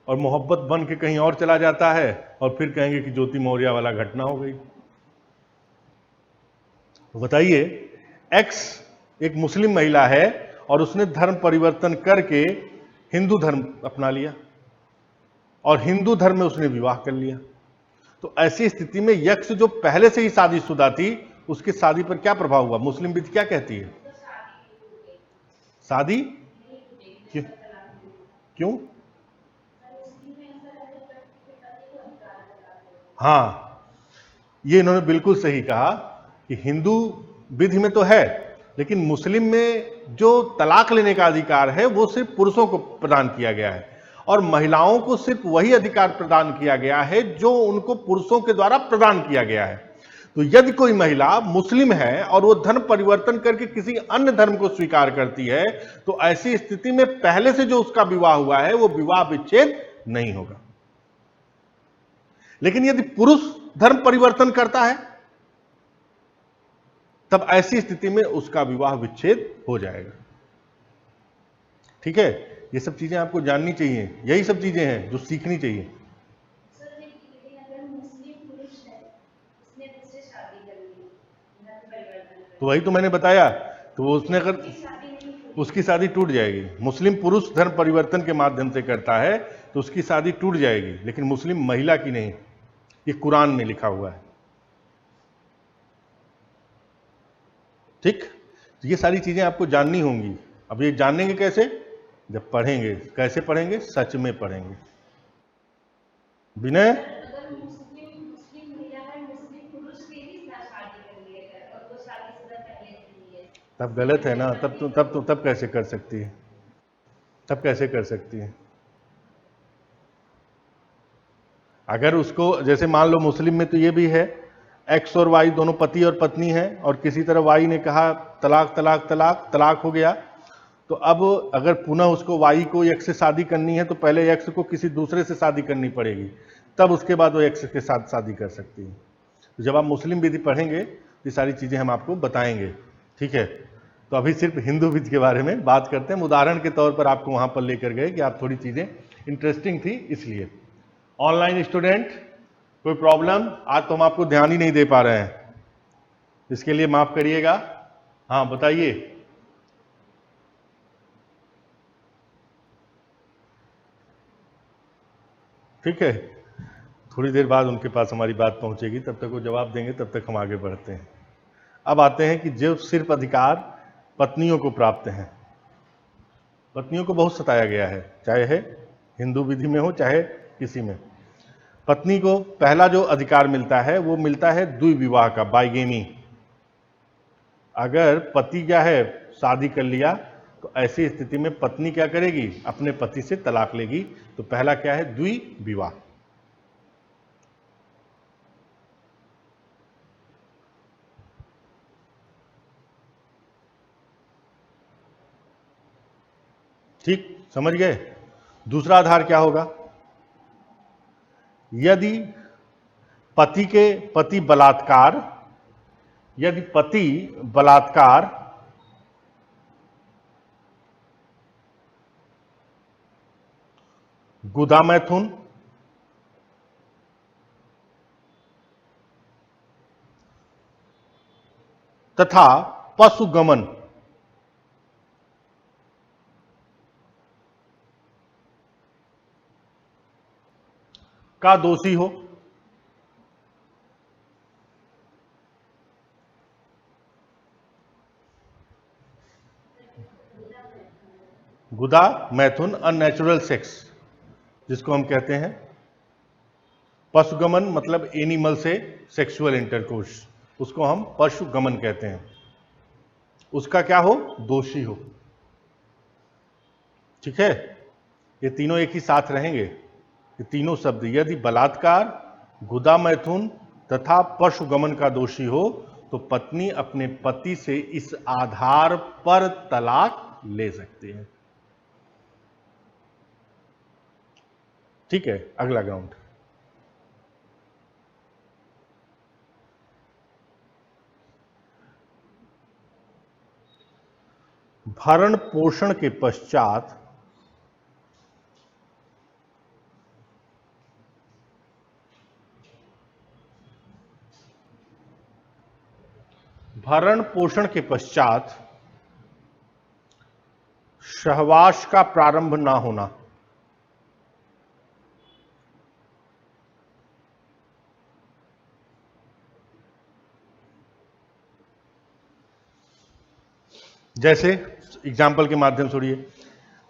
और मोहब्बत बन के कहीं और चला जाता है और फिर कहेंगे कि ज्योति मौर्य वाला घटना हो गई। तो बताइए, एक्स एक मुस्लिम महिला है और उसने धर्म परिवर्तन करके हिंदू धर्म अपना लिया और हिंदू धर्म में उसने विवाह कर लिया। तो ऐसी स्थिति में यक्स जो पहले से ही शादीशुदा थी उसकी शादी पर क्या प्रभाव हुआ। मुस्लिम विधि क्या कहती है, शादी क्यों, क्यों? हाँ, ये इन्होंने बिल्कुल सही कहा कि हिंदू विधि में तो है, लेकिन मुस्लिम में जो तलाक लेने का अधिकार है वो सिर्फ पुरुषों को प्रदान किया गया है, और महिलाओं को सिर्फ वही अधिकार प्रदान किया गया है जो उनको पुरुषों के द्वारा प्रदान किया गया है। तो यदि कोई महिला मुस्लिम है और वो धर्म परिवर्तन करके किसी अन्य धर्म को स्वीकार करती है तो ऐसी स्थिति में पहले से जो उसका विवाह हुआ है वो विवाह विच्छेद नहीं होगा। लेकिन यदि पुरुष धर्म परिवर्तन करता है तब ऐसी स्थिति में उसका विवाह विच्छेद हो जाएगा। ठीक है, ये सब चीजें आपको जाननी चाहिए, यही सब चीजें हैं जो सीखनी चाहिए। तो वही तो मैंने बताया, तो उसने अगर उसकी शादी टूट जाएगी। मुस्लिम पुरुष धर्म परिवर्तन के माध्यम से करता है तो उसकी शादी टूट जाएगी, लेकिन मुस्लिम महिला की नहीं। ये कुरान में लिखा हुआ है। ठीक, तो ये सारी चीजें आपको जाननी होंगी। अब ये जानेंगे कैसे, जब पढ़ेंगे। कैसे पढ़ेंगे, सच में पढ़ेंगे। विनय, तब गलत है ना, तब कैसे कर सकती है, तब कैसे कर सकती है। अगर उसको, जैसे मान लो मुस्लिम में तो ये भी है, एक्स और वाई दोनों पति और पत्नी हैं, और किसी तरह वाई ने कहा तलाक तलाक तलाक, तलाक हो गया, तो अब अगर पुनः उसको वाई को एक्स से शादी करनी है तो पहले एक्स को किसी दूसरे से शादी करनी पड़ेगी, तब उसके बाद वो एक्स के साथ शादी कर सकती है। तो जब आप मुस्लिम विधि पढ़ेंगे तो ये सारी चीज़ें हम आपको बताएंगे। ठीक है, तो अभी सिर्फ हिंदू विधि के बारे में बात करते हैं, उदाहरण के तौर पर आपको वहाँ पर लेकर गए कि आप थोड़ी चीज़ें इंटरेस्टिंग थी इसलिए। ऑनलाइन स्टूडेंट, कोई प्रॉब्लम? आज तो हम आपको ध्यान ही नहीं दे पा रहे हैं, इसके लिए माफ करिएगा। हाँ बताइए। ठीक है, थोड़ी देर बाद उनके पास हमारी बात पहुंचेगी, तब तक वो जवाब देंगे, तब तक हम आगे बढ़ते हैं। अब आते हैं कि जो सिर्फ अधिकार पत्नियों को प्राप्त हैं। पत्नियों को बहुत सताया गया है, चाहे है हिंदू विधि में हो चाहे किसी में। पत्नी को पहला जो अधिकार मिलता है वो मिलता है द्विविवाह का, बाइगेमी। अगर पति क्या है, शादी कर लिया, तो ऐसी स्थिति में पत्नी क्या करेगी, अपने पति से तलाक लेगी। तो पहला क्या है, द्विविवाह। ठीक, समझ गए। दूसरा आधार क्या होगा, यदि पति बलात्कार, यदि पति बलात्कार गुदा मैथुन तथा पशुगमन का दोषी हो, गुदा मैथुन अननेचुरल सेक्स, जिसको हम कहते हैं पशुगमन, मतलब एनिमल से सेक्सुअल इंटरकोर्स, उसको हम पशुगमन कहते हैं। उसका क्या हो? दोषी हो। ठीक है, ये तीनों एक ही साथ रहेंगे, ये तीनों शब्द। यदि बलात्कार, गुदा मैथुन तथा पशुगमन का दोषी हो तो पत्नी अपने पति से इस आधार पर तलाक ले सकती है। ठीक है, अगला ग्राउंड। भरण पोषण के पश्चात सहवास का प्रारंभ ना होना। जैसे एग्जाम्पल के माध्यम से सुनिए,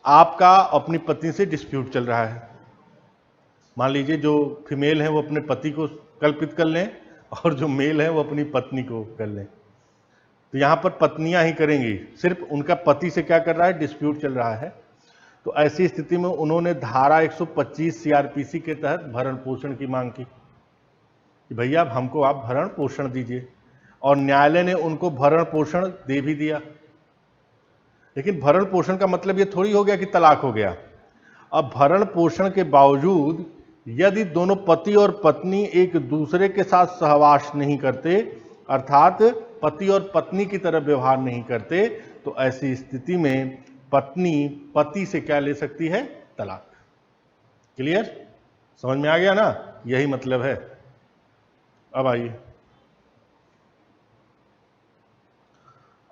आपका अपनी पत्नी से डिस्प्यूट चल रहा है। मान लीजिए जो फीमेल है वो अपने पति को कल्पित कर लें और जो मेल है वो अपनी पत्नी को कर लें, तो यहां पर पत्नियां ही करेंगी, सिर्फ उनका पति से क्या कर रहा है? डिस्प्यूट चल रहा है। तो ऐसी स्थिति में उन्होंने धारा 125 सीआरपीसी के तहत भरण पोषण की मांग की कि भैया अब हमको आप भरण पोषण दीजिए, और न्यायालय ने उनको भरण पोषण दे भी दिया। लेकिन भरण पोषण का मतलब ये थोड़ी हो गया कि तलाक हो गया। अब भरण पोषण के बावजूद यदि दोनों पति और पत्नी एक दूसरे के साथ सहवास नहीं करते, अर्थात पति और पत्नी की तरह व्यवहार नहीं करते, तो ऐसी स्थिति में पत्नी पति से क्या ले सकती है? तलाक। क्लियर? समझ में आ गया ना? यही मतलब है। अब आइए,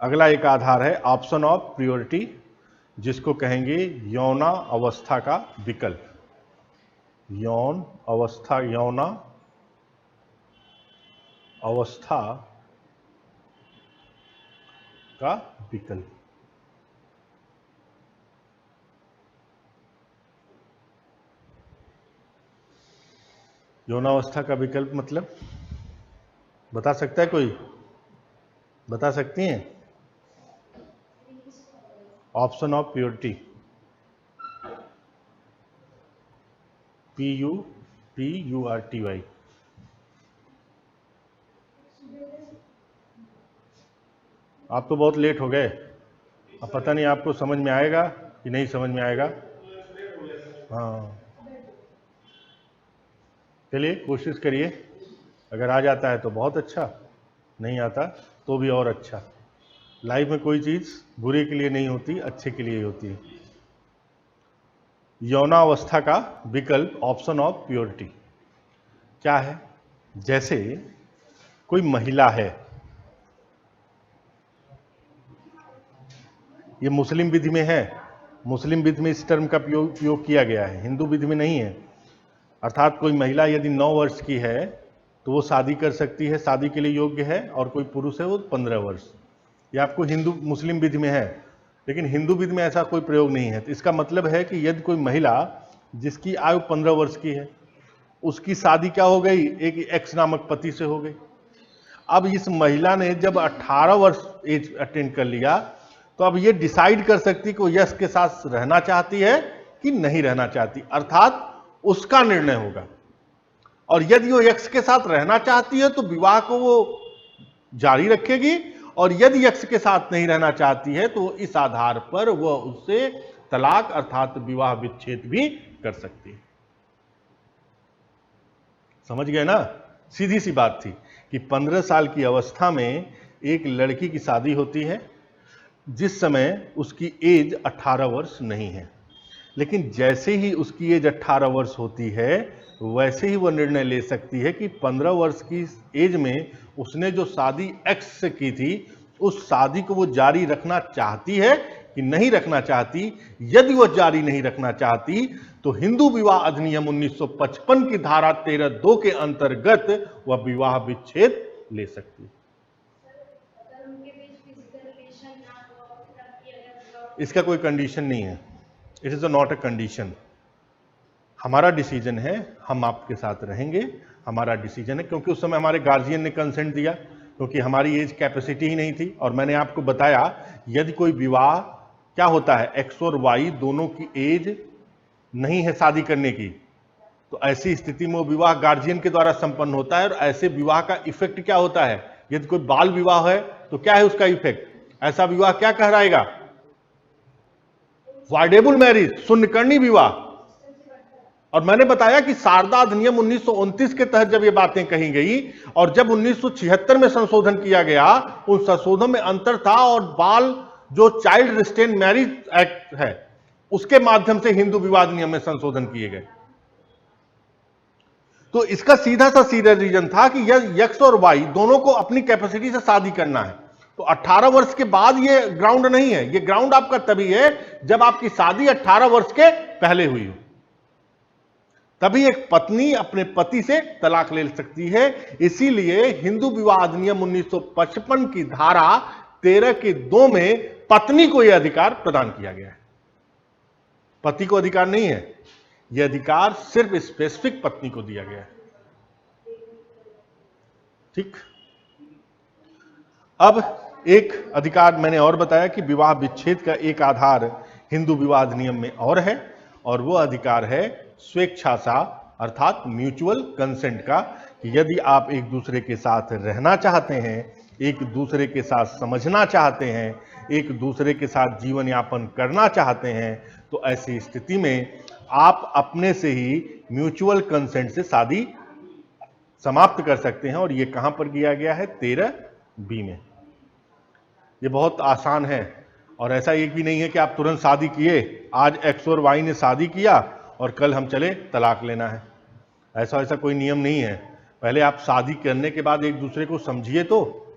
अगला एक आधार है ऑप्शन ऑफ प्रियोरिटी, जिसको कहेंगे यौना अवस्था का विकल्प। यौन अवस्था, यौना अवस्था का विकल्प। यौनावस्था का विकल्प मतलब बता सकता है कोई? बता सकती हैं? Option of purity, PURTY। आप तो बहुत लेट हो गए, अब पता नहीं आपको समझ में आएगा कि नहीं समझ में आएगा। हाँ, चलिए कोशिश करिए, अगर आ जाता है तो बहुत अच्छा, नहीं आता तो भी और अच्छा। लाइफ में कोई चीज़ बुरे के लिए नहीं होती, अच्छे के लिए होती है। यौनावस्था का विकल्प ऑप्शन ऑफ प्योरिटी क्या है? जैसे कोई महिला है, ये मुस्लिम विधि में है, मुस्लिम विधि में इस टर्म का प्रयोग किया गया है, हिंदू विधि में नहीं है। अर्थात कोई महिला यदि 9 वर्ष की है तो वो शादी कर सकती है, शादी के लिए योग्य है, और कोई पुरुष है वो 15 वर्ष। ये आपको हिंदू मुस्लिम विधि में है, लेकिन हिंदू विधि में ऐसा कोई प्रयोग नहीं है। तो इसका मतलब है कि यदि कोई महिला जिसकी आयु 15 वर्ष की है, उसकी शादी क्या हो गई? एक एक्स नामक पति से हो गई। अब इस महिला ने जब 18 वर्ष एज अटेंड कर लिया, तो अब ये डिसाइड कर सकती कि वो यश के साथ रहना चाहती है कि नहीं रहना चाहती, अर्थात उसका निर्णय होगा। और यदि वो यक्ष के साथ रहना चाहती है तो विवाह को वो जारी रखेगी, और यदि यक्ष के साथ नहीं रहना चाहती है तो इस आधार पर वह उससे तलाक अर्थात विवाह विच्छेद भी कर सकती है। समझ गए ना? सीधी सी बात थी कि 15 साल की अवस्था में एक लड़की की शादी होती है जिस समय उसकी एज 18 वर्ष नहीं है, लेकिन जैसे ही उसकी एज 18 वर्ष होती है वैसे ही वह निर्णय ले सकती है कि 15 वर्ष की एज में उसने जो शादी एक्स से की थी उस शादी को वो जारी रखना चाहती है कि नहीं रखना चाहती। यदि वह जारी नहीं रखना चाहती तो हिंदू विवाह अधिनियम 1955 की धारा 13(2) के अंतर्गत वह विवाह विच्छेद ले सकती है। इसका कोई कंडीशन नहीं है, it is not a condition. हमारा डिसीजन है, हम आपके साथ रहेंगे, हमारा डिसीजन है, क्योंकि उस समय हमारे गार्जियन ने कंसेंट दिया, क्योंकि हमारी एज कैपेसिटी ही नहीं थी। और मैंने आपको बताया यदि कोई विवाह, क्या होता है, एक्स और वाई दोनों की एज नहीं है शादी करने की, तो ऐसी स्थिति में वो विवाह गार्जियन के द्वारा संपन्न होता है। और ऐसे विवाह का इफेक्ट क्या होता है, यदि कोई बाल विवाह है तो क्या है उसका इफेक्ट, ऐसा विवाह क्या कहलाएगा, वाइडेबल मैरिज, शून्यकर्णी विवाह। और मैंने बताया कि शारदा अधिनियम 1929 के तहत जब ये बातें कही गई और जब 1976 में संशोधन किया गया, उन संशोधन में अंतर था। और बाल जो चाइल्ड रिस्ट्रेन मैरिज एक्ट है उसके माध्यम से हिंदू विवाह अधिनियम में संशोधन किए गए। तो इसका सीधा सा सीधा रीजन था कि एक्स और वाई दोनों को अपनी कैपेसिटी से शादी करना है। तो 18 वर्ष के बाद ये ग्राउंड नहीं है, ये ग्राउंड आपका तभी है जब आपकी शादी 18 वर्ष के पहले हुई हो, तभी एक पत्नी अपने पति से तलाक ले सकती है। इसीलिए हिंदू विवाह अधिनियम 1955 की धारा 13 के 2 में पत्नी को यह अधिकार प्रदान किया गया है। पति को अधिकार नहीं है, यह अधिकार सिर्फ स्पेसिफिक पत्नी को दिया गया है। ठीक, अब एक अधिकार मैंने और बताया कि विवाह विच्छेद का एक आधार हिंदू विवाह अधिनियम में और है, और वह अधिकार है स्वेच्छा सा, अर्थात म्यूचुअल कंसेंट का। कि यदि आप एक दूसरे के साथ रहना चाहते हैं, एक दूसरे के साथ समझना चाहते हैं, एक दूसरे के साथ जीवन यापन करना चाहते हैं, तो ऐसी स्थिति में आप अपने से ही म्यूचुअल कंसेंट से शादी समाप्त कर सकते हैं। और यह कहां पर किया गया है, 13B में। ये बहुत आसान है, और ऐसा एक भी नहीं है कि आप तुरंत शादी किए, आज एक्स और वाई ने शादी किया और कल हम चले तलाक लेना है, ऐसा कोई नियम नहीं है। पहले आप शादी करने के बाद एक दूसरे को समझिए। तो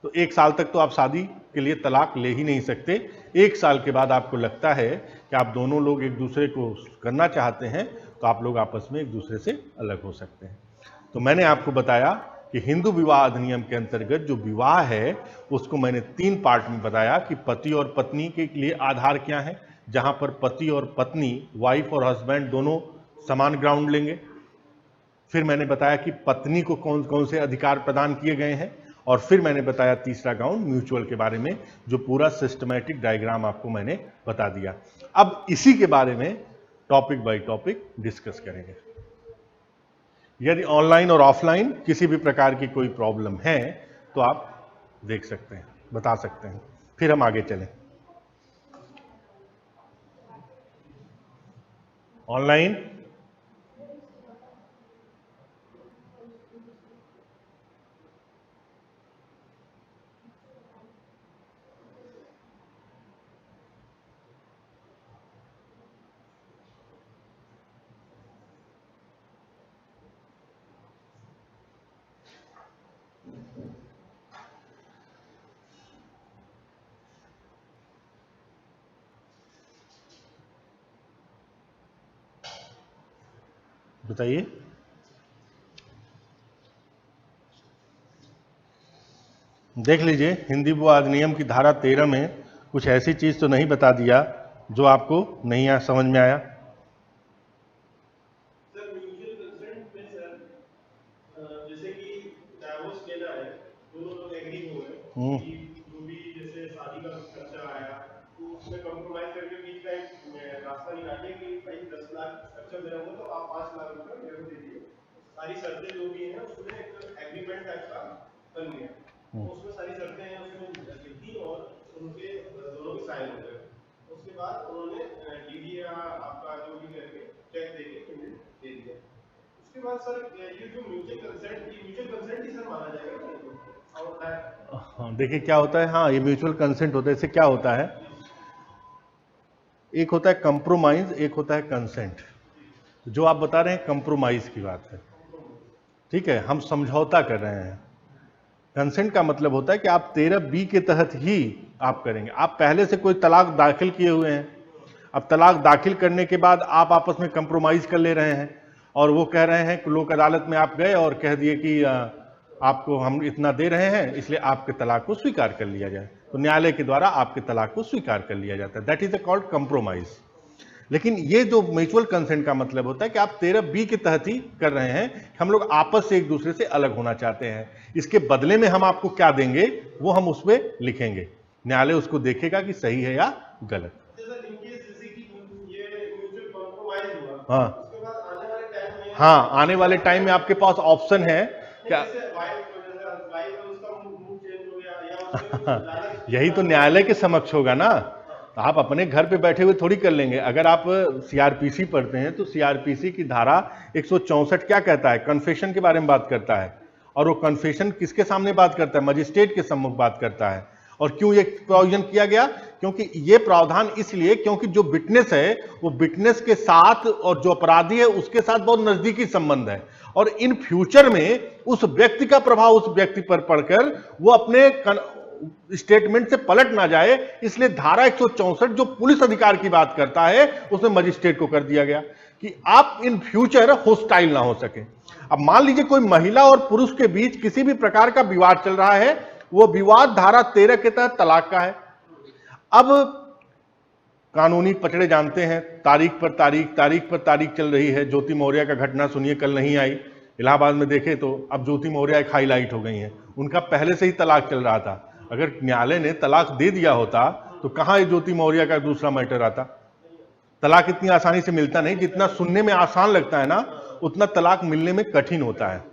1 साल तक तो आप शादी के लिए तलाक ले ही नहीं सकते। 1 साल के बाद आपको लगता है कि आप दोनों लोग एक दूसरे को करना चाहते हैं, तो आप लोग आपस में एक दूसरे से अलग हो सकते हैं। तो मैंने आपको बताया कि हिंदू विवाह अधिनियम के अंतर्गत जो विवाह है उसको मैंने 3 पार्ट में बताया कि पति और पत्नी के लिए आधार क्या है, जहां पर पति और पत्नी, वाइफ और हस्बैंड दोनों समान ग्राउंड लेंगे। फिर मैंने बताया कि पत्नी को कौन कौन से अधिकार प्रदान किए गए हैं, और फिर मैंने बताया तीसरा ग्राउंड म्यूचुअल के बारे में, जो पूरा सिस्टमैटिक डायग्राम आपको मैंने बता दिया। अब इसी के बारे में टॉपिक बाय टॉपिक डिस्कस करेंगे। यदि ऑनलाइन और ऑफलाइन किसी भी प्रकार की कोई प्रॉब्लम है तो आप देख सकते हैं, बता सकते हैं, फिर हम आगे चलें। ऑनलाइन बताइए। देख लीजिए, हिंदी विवाह अधिनियम की धारा 13 में कुछ ऐसी चीज तो नहीं बता दिया जो आपको नहीं समझ में आया। सर म्यूचुअल कंसेंट में सर जैसे कि डाइवोर्स लेना है, दोनों लोग एग्री हो गए कि जो भी जैसे शादी का खर्चा आया तो उसमें कंप्रोमाइज करके बीच का एक रास्ता निकालिए कि भाई 10 लाख खर्चा मेरा हो तो आप 5 लाख रुपए मेरे को दे दीजिए। सारी शर्तें जो भी हैं उसमें एक एग्रीमेंट टाइप का बन गया, तो उसमें सारी शर्तें हैं उसमें लिख दी और उनके दोनों के साइन हो गए। उसके बाद उन्होंने डीडी या आपका जो भी करके चेक देके दे दिया। उसके बाद सर ये जो म्यूचुअल कंसेंट ही सर माना जाएगा और हाँ, देखिए क्या होता है, हाँ ये म्यूचुअल कंसेंट होता है। इससे क्या होता है, एक होता है कंप्रोमाइज, एक होता है कंसेंट। जो आप बता रहे हैं कंप्रोमाइज की बात है, ठीक है, हम समझौता कर रहे हैं। कंसेंट का मतलब होता है कि आप 13B के तहत ही आप करेंगे। आप पहले से कोई तलाक दाखिल किए हुए हैं, अब तलाक दाखिल करने के बाद आप आपस में कंप्रोमाइज कर ले रहे हैं, और वो कह रहे हैं कि लोक अदालत में आप गए और कह दिए कि आपको हम इतना दे रहे हैं इसलिए आपके तलाक को स्वीकार कर लिया जाए। तो न्यायालय के द्वारा आपके तलाक को स्वीकार कर लिया जाता है। That is called compromise. लेकिन ये जो म्यूचुअल कंसेंट का मतलब होता है कि आप 13B के तहत ही कर रहे हैं, हम लोग आपस से एक दूसरे से अलग होना चाहते हैं, इसके बदले में हम आपको क्या देंगे वो हम उसमें लिखेंगे, न्यायालय उसको देखेगा कि सही है या गलत। हाँ हाँ, आने वाले टाइम में आपके पास ऑप्शन है क्या? यही तो न्यायालय के समक्ष होगा ना, आप अपने घर पे बैठे हुए थोड़ी कर लेंगे। अगर आप सीआरपीसी पढ़ते हैं तो सीआरपीसी की धारा 164 क्या कहता है? कन्फेशन के बारे में बात करता है, और वो कन्फेशन किसके सामने बात करता है? मजिस्ट्रेट के सम्मुख बात करता है। और क्यों ये प्रोविजन किया गया? क्योंकि ये प्रावधान इसलिए क्योंकि जो विटनेस है वो विटनेस के साथ और जो अपराधी है उसके साथ बहुत नजदीकी संबंध है, और इन फ्यूचर में उस व्यक्ति का प्रभाव उस व्यक्ति पर पड़कर वो अपने स्टेटमेंट से पलट ना जाए, इसलिए धारा 164 जो पुलिस अधिकार की बात करता है उसमें मजिस्ट्रेट को कर दिया गया कि आप इन फ्यूचर होस्टाइल ना हो सके। अब मान लीजिए कोई महिला और पुरुष के बीच किसी भी प्रकार का विवाद चल रहा है, वो विवाद धारा 13 के तहत तलाक का है। अब कानूनी पचड़े जानते हैं, तारीख पर तारीख चल रही है। ज्योति मौर्य का घटना सुनिए, कल नहीं आई, इलाहाबाद में देखे तो अब ज्योति मौर्य एक हाईलाइट हो गई हैं। उनका पहले से ही तलाक चल रहा था, अगर न्यायालय ने तलाक दे दिया होता तो कहां ज्योति मौर्य का दूसरा मैटर आता। तलाक इतनी आसानी से मिलता नहीं, जितना सुनने में आसान लगता है ना उतना तलाक मिलने में कठिन होता है।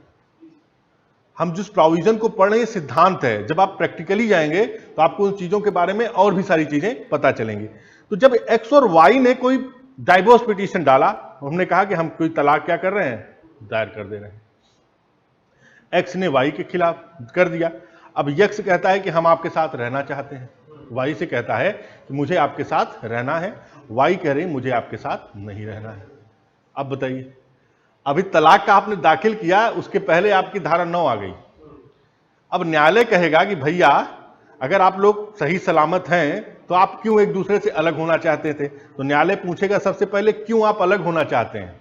हम जिस प्रोविजन को पढ़ रहे हैं सिद्धांत है, जब आप प्रैक्टिकली जाएंगे तो आपको उन चीजों के बारे में और भी सारी चीजें पता चलेंगी। तो जब एक्स और वाई ने कोई डाइवोर्स पिटीशन डाला, हमने कहा कि हम कोई तलाक क्या कर रहे हैं, दायर कर दे रहे हैं। एक्स ने वाई के खिलाफ कर दिया। अब यक्स कहता है कि हम आपके साथ रहना चाहते हैं, वाई से कहता है कि मुझे आपके साथ रहना है, वाई कह रही मुझे आपके साथ नहीं रहना है। अब बताइए, अभी तलाक का आपने दाखिल किया, उसके पहले आपकी धारा 9 आ गई। अब न्यायालय कहेगा कि भैया अगर आप लोग सही सलामत हैं तो आप क्यों एक दूसरे से अलग होना चाहते थे? तो न्यायालय पूछेगा सबसे पहले क्यों आप अलग होना चाहते हैं?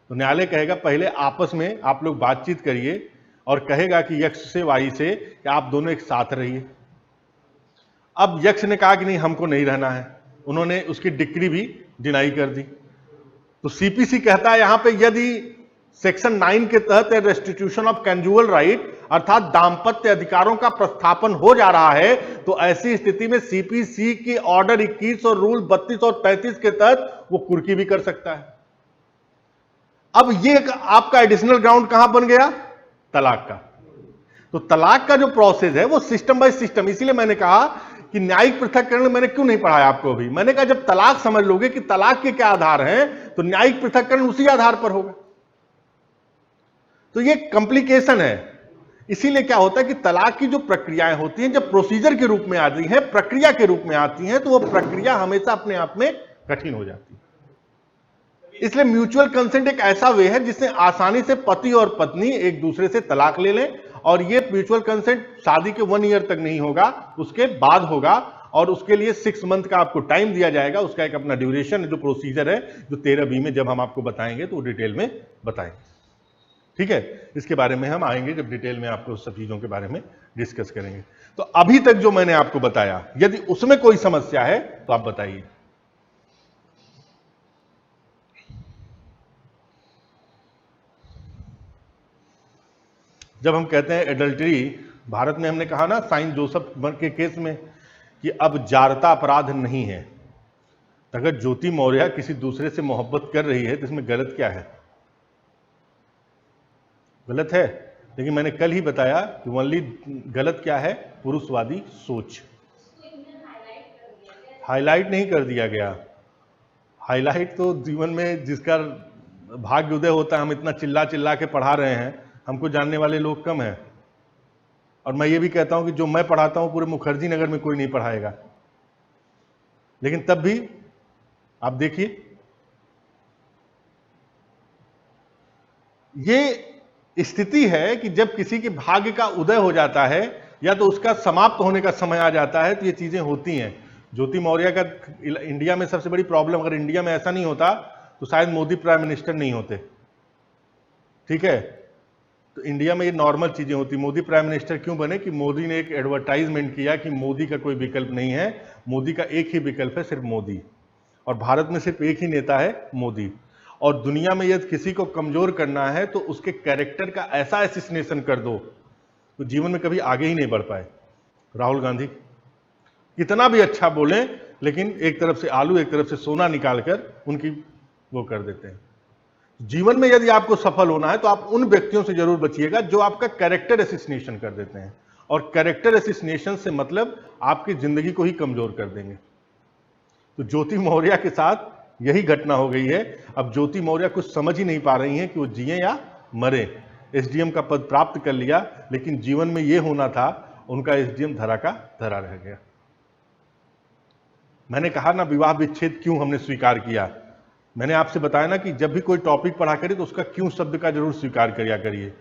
तो न्यायालय कहेगा पहले आपस में आप लोग बातचीत करिए, और कहेगा कि यक्स से वाई से कि आप दोनों एक साथ रहिए। अब यक्स ने कहा कि नहीं, हमको नहीं रहना है, उन्होंने उसकी डिक्री भी डिनाई कर दी। तो सीपीसी कहता है यहां पे यदि सेक्शन 9 के तहत रेस्टिट्यूशन ऑफ कंजुअल राइट अर्थात दाम्पत्य अधिकारों का प्रस्थापन हो जा रहा है, तो ऐसी स्थिति में सीपीसी की ऑर्डर 21 और रूल 32 और 35 के तहत वो कुर्की भी कर सकता है। अब ये आपका एडिशनल ग्राउंड कहां बन गया? तलाक का। तो तलाक का जो प्रोसेस है वो सिस्टम बाय सिस्टम, इसीलिए मैंने कहा कि न्यायिक पृथक्करण मैंने क्यों नहीं पढ़ाया आपको अभी। मैंने कहा जब तलाक समझ लोगे कि तलाक के क्या आधार हैं, तो न्यायिक पृथक्करण उसी आधार पर होगा। तो ये कॉम्प्लिकेशन है। इसीलिए क्या होता है कि तलाक की जो प्रक्रियाएं होती हैं, जब प्रोसीजर के रूप में आती हैं, प्रक्रिया के रूप में आती हैं, तो वो प्रक्रिया हमेशा अपने आप में कठिन हो जाती है। इसलिए म्यूचुअल कंसेंट एक ऐसा वे है जिससे आसानी से पति और पत्नी एक दूसरे से तलाक ले लें, और ये म्यूचुअल कंसेंट शादी के 1 ईयर तक नहीं होगा, उसके बाद होगा, और उसके लिए 6 मंथ का आपको टाइम दिया जाएगा। उसका एक अपना ड्यूरेशन जो प्रोसीजर है, जो 13B में जब हम आपको बताएंगे तो डिटेल में बताएंगे। ठीक है, इसके बारे में हम आएंगे जब डिटेल में आपको सब चीजों के बारे में डिस्कस करेंगे। तो अभी तक जो मैंने आपको बताया, यदि उसमें कोई समस्या है तो आप बताइए। जब हम कहते हैं एडल्टरी, भारत में हमने कहा ना साइन जोसेफ के केस में कि अब जारता अपराध नहीं है। तो अगर ज्योति मौर्य किसी दूसरे से मोहब्बत कर रही है तो इसमें गलत क्या है? गलत है। लेकिन मैंने कल ही बताया कि ओनली गलत क्या है? पुरुषवादी सोच। हाईलाइट नहीं कर दिया गया। हाईलाइट तो जीवन में जिसका भाग्य उदय होता है, हम इतना चिल्ला चिल्ला के पढ़ा रहे हैं, हमको जानने वाले लोग कम हैं। और मैं ये भी कहता हूं कि जो मैं पढ़ाता हूं पूरे मुखर्जी नगर में कोई नहीं पढ़ाएगा। लेकिन तब भी आप देखिए, ये स्थिति है कि जब किसी के भाग्य का उदय हो जाता है या तो उसका समाप्त होने का समय आ जाता है, तो ये चीजें होती हैं। ज्योति मौर्य का इंडिया में सबसे बड़ी प्रॉब्लम, अगर इंडिया में ऐसा नहीं होता तो शायद मोदी प्राइम मिनिस्टर नहीं होते। ठीक है, तो इंडिया में ये नॉर्मल चीजें होती। मोदी प्राइम मिनिस्टर क्यों बने कि मोदी ने एक एडवर्टाइजमेंट किया कि मोदी का कोई विकल्प नहीं है, मोदी का एक ही विकल्प है, सिर्फ मोदी, और भारत में सिर्फ एक ही नेता है, मोदी। और दुनिया में यदि किसी को कमजोर करना है तो उसके कैरेक्टर का ऐसा एसिसिनेशन कर दो तो जीवन में कभी आगे ही नहीं बढ़ पाए। राहुल गांधी कितना भी अच्छा बोलें, लेकिन एक तरफ से आलू एक तरफ से सोना निकालकर उनकी वो कर देते हैं। जीवन में यदि आपको सफल होना है तो आप उन व्यक्तियों से जरूर बचिएगा जो आपका कैरेक्टर एसिसिनेशन कर देते हैं, और कैरेक्टर एसिसिनेशन से मतलब आपकी जिंदगी को ही कमजोर कर देंगे। तो ज्योति मौर्य के साथ यही घटना हो गई है। अब ज्योति मौर्य कुछ समझ ही नहीं पा रही हैं कि वो जिए या मरे। एसडीएम का पद प्राप्त कर लिया, लेकिन जीवन में यह होना था, उनका एसडीएम धरा का धरा रह गया। मैंने कहा ना विवाह विच्छेद क्यों हमने स्वीकार किया। मैंने आपसे बताया ना कि जब भी कोई टॉपिक पढ़ा करिए तो उसका क्यों शब्द का जरूर स्वीकार किया करिए।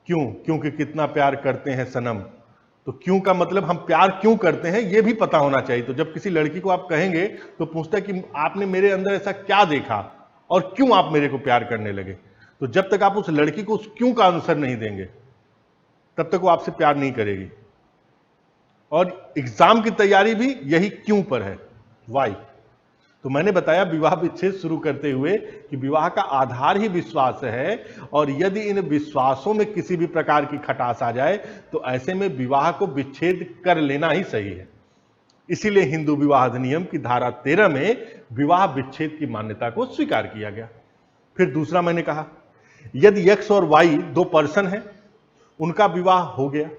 क्यों? क्योंकि कितना प्यार करते हैं सनम। तो क्यों का मतलब हम प्यार क्यों करते हैं यह भी पता होना चाहिए। तो जब किसी लड़की को आप कहेंगे तो पूछता है कि आपने मेरे अंदर ऐसा क्या देखा और क्यों आप मेरे को प्यार करने लगे। तो जब तक आप उस लड़की को उस क्यों का आंसर नहीं देंगे तब तक वो आपसे प्यार नहीं करेगी। और एग्जाम की तैयारी भी यही क्यों पर है, वाई। तो मैंने बताया विवाह विच्छेद शुरू करते हुए कि विवाह का आधार ही विश्वास है, और यदि इन विश्वासों में किसी भी प्रकार की खटास आ जाए तो ऐसे में विवाह को विच्छेद कर लेना ही सही है। इसीलिए हिंदू विवाह अधिनियम की धारा 13 में विवाह विच्छेद की मान्यता को स्वीकार किया गया। फिर दूसरा मैंने कहा यदि एक्स और वाई दो पर्सन हैं, उनका विवाह हो गया,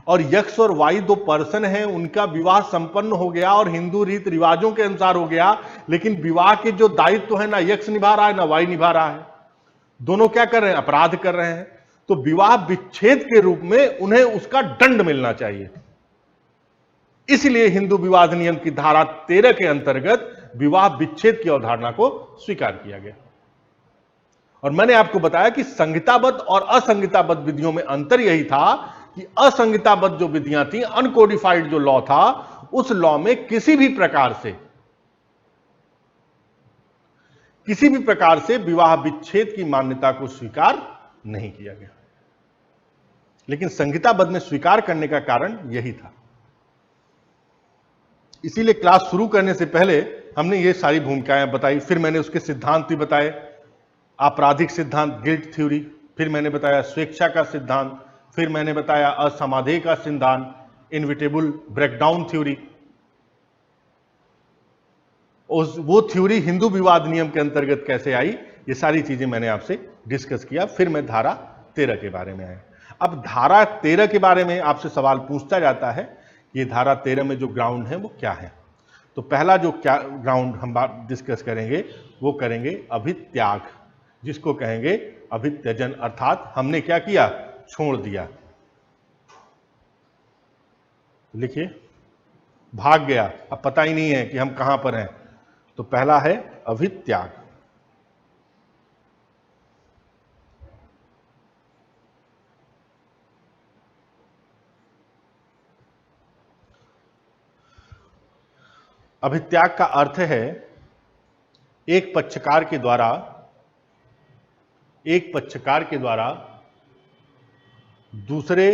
और यक्ष और वाई दो पर्सन हैं, उनका विवाह संपन्न हो गया और हिंदू रीत रिवाजों के अनुसार हो गया, लेकिन विवाह के जो दायित्व है ना यक्ष निभा रहा है ना वाई निभा रहा है, दोनों क्या कर रहे हैं, अपराध कर रहे हैं। तो विवाह विच्छेद के रूप में उन्हें उसका दंड मिलना चाहिए। इसलिए हिंदू विवाह अधिनियम की धारा 13 के अंतर्गत विवाह विच्छेद की अवधारणा को स्वीकार किया गया। और मैंने आपको बताया कि संहिताबद्ध और असंहिताबद्ध विधियों में अंतर यही था कि असंहिताबद्ध जो विधियां थी, अनकोडिफाइड जो लॉ था, उस लॉ में किसी भी प्रकार से विवाह विच्छेद की मान्यता को स्वीकार नहीं किया गया। लेकिन संहिताबद्ध में स्वीकार करने का कारण यही था। इसीलिए क्लास शुरू करने से पहले हमने ये सारी भूमिकाएं बताई, फिर मैंने उसके सिद्धांत भी बताए, आपराधिक सिद्धांत गिल्ट थ्योरी, फिर मैंने बताया स्वेच्छा का सिद्धांत, फिर मैंने बताया असमाधेय का सिद्धांत, इनविटेबल ब्रेकडाउन थ्योरी। वो थ्योरी हिंदू विवाह अधिनियम के अंतर्गत कैसे आई, ये सारी चीजें मैंने आपसे डिस्कस किया। फिर मैं धारा 13 के बारे में आया। अब धारा 13 के बारे में आपसे सवाल पूछता जाता है, ये धारा 13 में जो ग्राउंड है वो क्या है। तो पहला जो क्या ग्राउंड हम बात डिस्कस करेंगे वो करेंगे अभित्याग, जिसको कहेंगे अभित्यजन, अर्थात हमने क्या किया, छोड़ दिया। लिखिए, भाग गया, अब पता ही नहीं है कि हम कहां पर हैं। तो पहला है अभित्याग। अभित्याग का अर्थ है एक पक्षकार के द्वारा दूसरे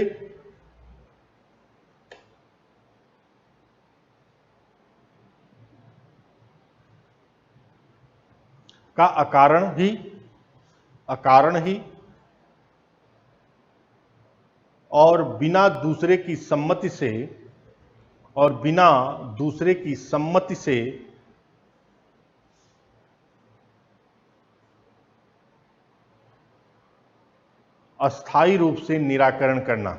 का अकारण ही और बिना दूसरे की सम्मति से अस्थायी रूप से निराकरण करना।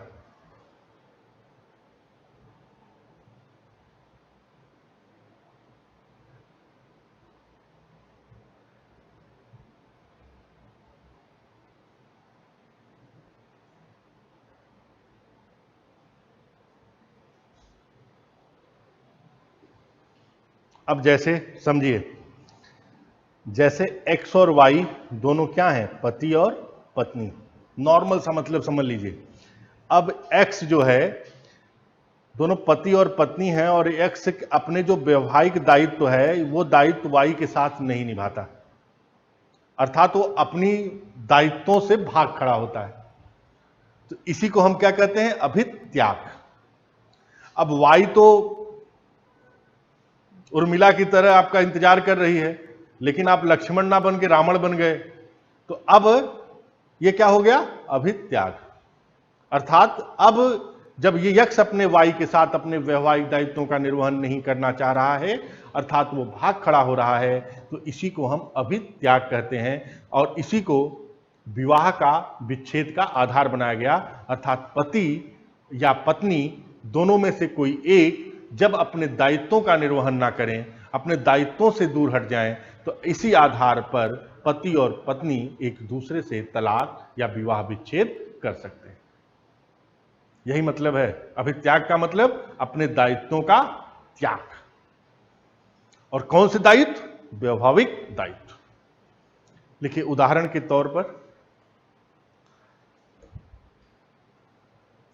अब जैसे समझिए, जैसे एक्स और वाई दोनों क्या हैं, पति और पत्नी, नॉर्मल सा मतलब समझ लीजिए। अब एक्स जो है, दोनों पति और पत्नी हैं, और एक्स अपने जो वैवाहिक दायित्व है वो दायित्व वाई के साथ नहीं निभाता, अर्थात वो अपनी दायित्वों से भाग खड़ा होता है। तो इसी को हम क्या कहते हैं? अभित्याग। अब वाई तो उर्मिला की तरह आपका इंतजार कर रही है, लेकिन आप लक्ष्मण ना बन के रावण बन गए, तो अब ये क्या हो गया? अभित्याग। अर्थात अब जब ये यक्ष अपने वाई के साथ अपने वैवाहिक दायित्वों का निर्वहन नहीं करना चाह रहा है, अर्थात वो भाग खड़ा हो रहा है, तो इसी को हम अभित्याग कहते हैं। और इसी को विवाह का विच्छेद का आधार बनाया गया। अर्थात पति या पत्नी दोनों में से कोई एक जब अपने दायित्वों का निर्वहन ना करें, अपने दायित्वों से दूर हट जाएं, तो इसी आधार पर पति और पत्नी एक दूसरे से तलाक या विवाह विच्छेद कर सकते हैं। यही मतलब है अभित्याग का, मतलब अपने दायित्वों का त्याग। और कौन से दायित्व? वैवाहिक दायित्व। लिखिए उदाहरण के तौर पर,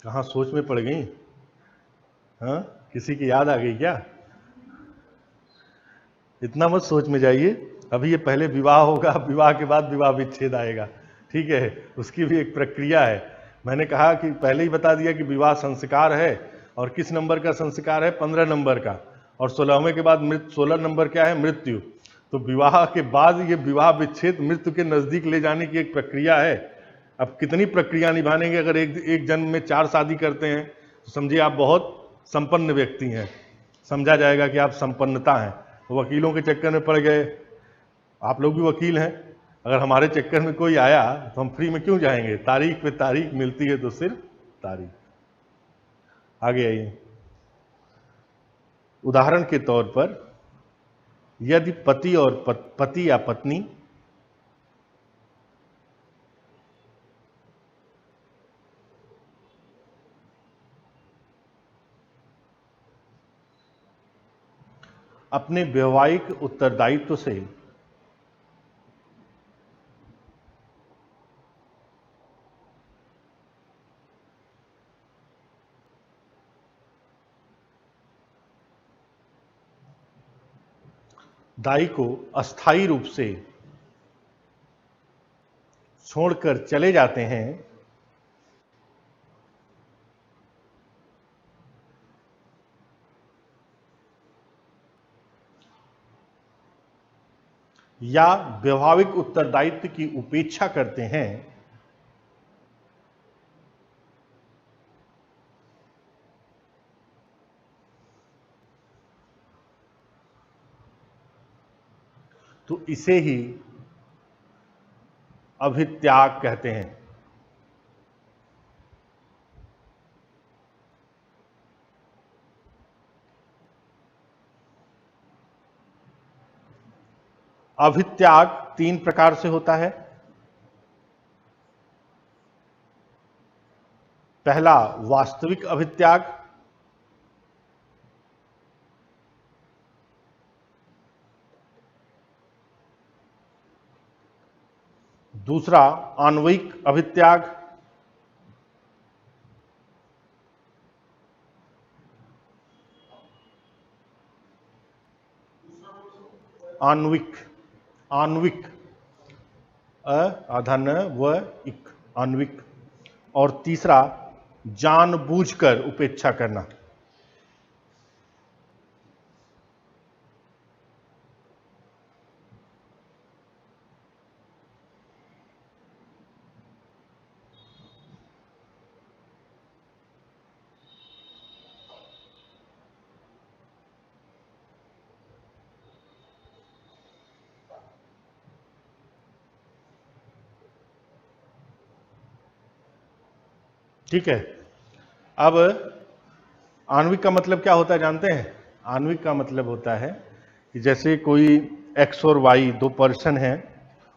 कहां सोच में पड़ गई? हाँ, किसी की याद आ गई क्या? इतना मत सोच में जाइए, अभी ये पहले विवाह होगा, विवाह के बाद विवाह विच्छेद आएगा, ठीक है? उसकी भी एक प्रक्रिया है। मैंने कहा कि पहले ही बता दिया कि विवाह संस्कार है, और किस नंबर का संस्कार है? 15 नंबर का। और 16वें के बाद 16 नंबर क्या है? मृत्यु। तो विवाह के बाद ये विवाह विच्छेद मृत्यु के नजदीक ले जाने की एक प्रक्रिया है। अब कितनी प्रक्रिया निभानेंगे? अगर एक जन्म में 4 शादी करते हैं तो समझिए आप बहुत संपन्न व्यक्ति हैं, समझा जाएगा कि आप संपन्नता हैं। तो वकीलों के चक्कर में पड़ गए, आप लोग भी वकील हैं, अगर हमारे चक्कर में कोई आया तो हम फ्री में क्यों जाएंगे? तारीख पे तारीख मिलती है तो सिर्फ तारीख। आगे आइए। उदाहरण के तौर पर, यदि पति या पत्नी अपने वैवाहिक उत्तरदायित्व से दाई को अस्थायी रूप से छोड़कर चले जाते हैं, या वैवाहिक उत्तरदायित्व की उपेक्षा करते हैं, तो इसे ही अभित्याग कहते हैं। अभित्याग 3 प्रकार से होता है। पहला, वास्तविक अभित्याग। दूसरा, आणविक अभित्याग। आणविक आधा न व इक, आणविक। और तीसरा, जानबूझकर उपेक्षा करना। ठीक है। अब आणविक का मतलब क्या होता है जानते हैं? आणविक का मतलब होता है कि जैसे कोई एक्स और वाई 2 पर्सन हैं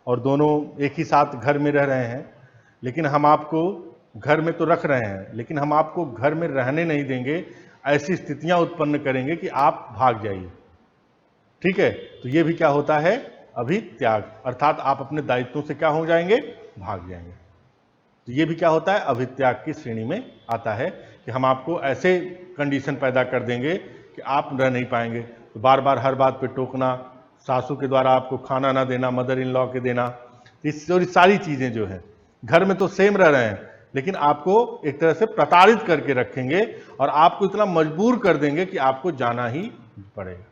और दोनों एक ही साथ घर में रह रहे हैं, लेकिन हम आपको घर में तो रख रहे हैं, लेकिन हम आपको घर में रहने नहीं देंगे, ऐसी स्थितियां उत्पन्न करेंगे कि आप भाग जाइए। ठीक है, तो ये भी क्या होता है? अभित्याग। अर्थात आप अपने दायित्वों से क्या हो जाएंगे? भाग जाएंगे। तो ये भी क्या होता है? अभित्याग की श्रेणी में आता है कि हम आपको ऐसे कंडीशन पैदा कर देंगे कि आप रह नहीं पाएंगे। तो बार बार हर बात पे टोकना, सासू के द्वारा आपको खाना ना देना, मदर इन लॉ के देना, इस सारी चीजें जो है घर में तो सेम रह रहे हैं, लेकिन आपको एक तरह से प्रताड़ित करके रखेंगे और आपको इतना मजबूर कर देंगे कि आपको जाना ही पड़ेगा।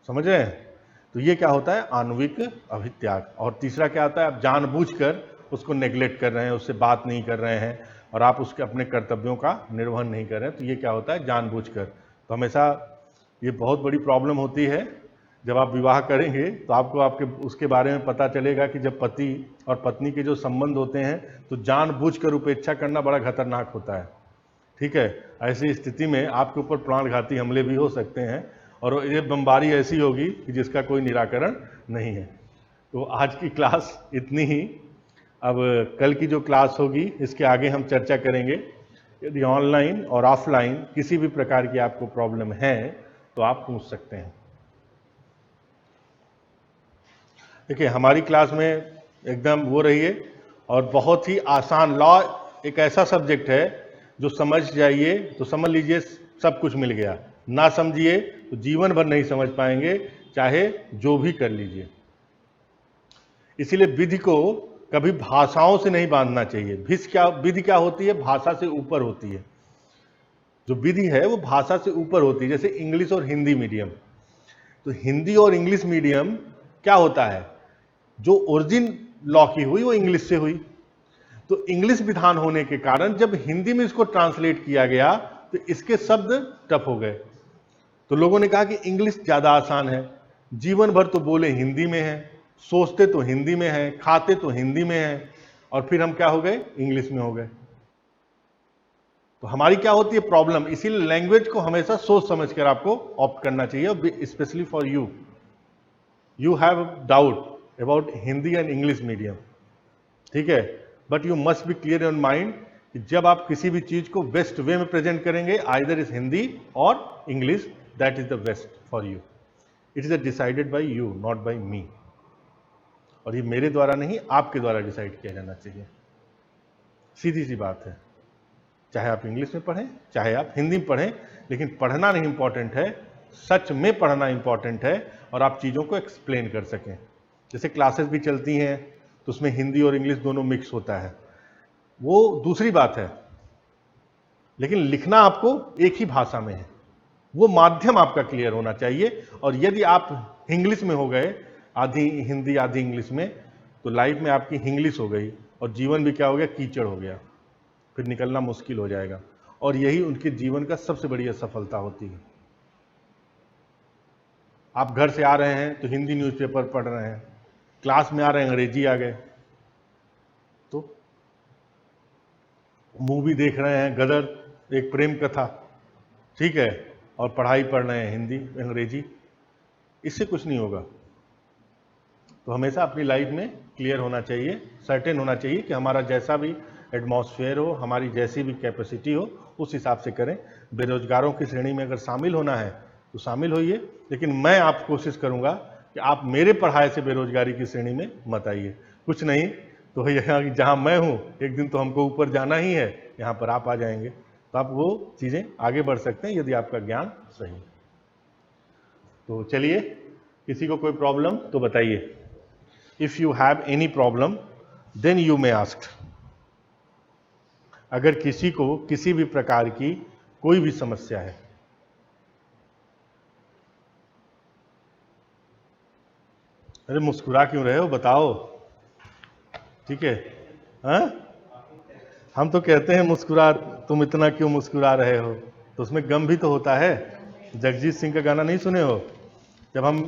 समझ रहे हैं? तो ये क्या होता है? आणविक अभित्याग। और तीसरा क्या होता है? आप जानबूझकर उसको नेग्लेक्ट कर रहे हैं, उससे बात नहीं कर रहे हैं और आप उसके अपने कर्तव्यों का निर्वहन नहीं कर रहे हैं, तो ये क्या होता है? जानबूझकर। तो हमेशा ये बहुत बड़ी प्रॉब्लम होती है। जब आप विवाह करेंगे तो आपको आपके उसके बारे में पता चलेगा कि जब पति और पत्नी के जो संबंध होते हैं तो जानबूझकर उपेक्षा करना बड़ा खतरनाक होता है। ठीक है? ऐसी स्थिति में आपके ऊपर प्राणघाती हमले भी हो सकते हैं और ये बमबारी ऐसी होगी कि जिसका कोई निराकरण नहीं है। तो आज की क्लास इतनी ही। अब कल की जो क्लास होगी इसके आगे हम चर्चा करेंगे। यदि ऑनलाइन और ऑफलाइन किसी भी प्रकार की आपको प्रॉब्लम है तो आप पूछ सकते हैं। देखिए, हमारी क्लास में एकदम वो रही है और बहुत ही आसान। लॉ एक ऐसा सब्जेक्ट है जो समझ जाइए तो समझ लीजिए सब कुछ मिल गया, ना समझिए तो जीवन भर नहीं समझ पाएंगे, चाहे जो भी कर लीजिए। इसीलिए विधि को कभी भाषाओं से नहीं बांधना चाहिए। विधि क्या होती है? भाषा से ऊपर होती है। जो विधि है वो भाषा से ऊपर होती है। जैसे इंग्लिश और हिंदी मीडियम, तो हिंदी और इंग्लिश मीडियम क्या होता है? जो ओरिजिन लॉ की हुई वो इंग्लिश से हुई, तो इंग्लिश विधान होने के कारण जब हिंदी में इसको ट्रांसलेट किया गया तो इसके शब्द टफ हो गए। तो लोगों ने कहा कि इंग्लिश ज्यादा आसान है, जीवन भर तो बोले हिंदी में है, सोचते तो हिंदी में है, खाते तो हिंदी में है, और फिर हम क्या हो गए? इंग्लिश में हो गए। तो हमारी क्या होती है प्रॉब्लम? इसीलिए लैंग्वेज को हमेशा सोच समझकर आपको ऑप्ट करना चाहिए, specially for you. You have doubt about Hindi and English medium, ठीक है, but you must be clear in mind कि जब आप किसी भी चीज को बेस्ट वे में प्रेजेंट करेंगे, आइदर इज हिंदी और English, that is the best for you. It is decided by you, not by me. और ये मेरे द्वारा नहीं, आपके द्वारा डिसाइड किया जाना चाहिए। सीधी सी बात है। चाहे आप इंग्लिश में पढ़ें, चाहे आप हिंदी में पढ़ें, लेकिन पढ़ना नहीं इंपॉर्टेंट है, सच में पढ़ना इंपॉर्टेंट है और आप चीज़ों को एक्सप्लेन कर सकें। जैसे क्लासेस भी चलती हैं तो उसमें हिंदी और इंग्लिश दोनों मिक्स होता है, वो दूसरी बात है, लेकिन लिखना आपको एक ही भाषा में है। वो माध्यम आपका क्लियर होना चाहिए। और यदि आप इंग्लिश में हो गए, आधी हिंदी आधी इंग्लिश में, तो लाइफ में आपकी इंग्लिश हो गई और जीवन भी क्या हो गया? कीचड़ हो गया, फिर निकलना मुश्किल हो जाएगा। और यही उनके जीवन का सबसे बड़ी असफलता होती है। आप घर से आ रहे हैं तो हिंदी न्यूज़पेपर पढ़ रहे हैं, क्लास में आ रहे हैं अंग्रेजी आ गए, तो मूवी देख रहे हैं गदर, एक प्रेम कथा, ठीक है, और पढ़ाई पढ़ रहे हैं हिंदी अंग्रेजी, इससे कुछ नहीं होगा। तो हमेशा अपनी लाइफ में क्लियर होना चाहिए, सर्टेन होना चाहिए कि हमारा जैसा भी एटमॉस्फेयर हो, हमारी जैसी भी कैपेसिटी हो, उस हिसाब से करें। बेरोजगारों की श्रेणी में अगर शामिल होना है तो शामिल होइए, लेकिन मैं आप कोशिश करूंगा कि आप मेरे पढ़ाए से बेरोजगारी की श्रेणी में मत आइए। कुछ नहीं तो यहाँ जहाँ मैं हूँ, एक दिन तो हमको ऊपर जाना ही है, यहाँ पर आप आ जाएंगे, तो आप वो चीज़ें आगे बढ़ सकते हैं यदि आपका ज्ञान सही है। तो चलिए, किसी को कोई प्रॉब्लम तो बताइए। If you have any problem then you may ask. अगर किसी को किसी भी प्रकार की कोई भी समस्या है। अरे मुस्कुरा क्यों रहे हो, बताओ, ठीक है? हाँ, हम तो कहते हैं मुस्कुरा, तुम इतना क्यों मुस्कुरा रहे हो, तो उसमें गम भी तो होता है। जगजीत सिंह का गाना नहीं सुने हो? जब हम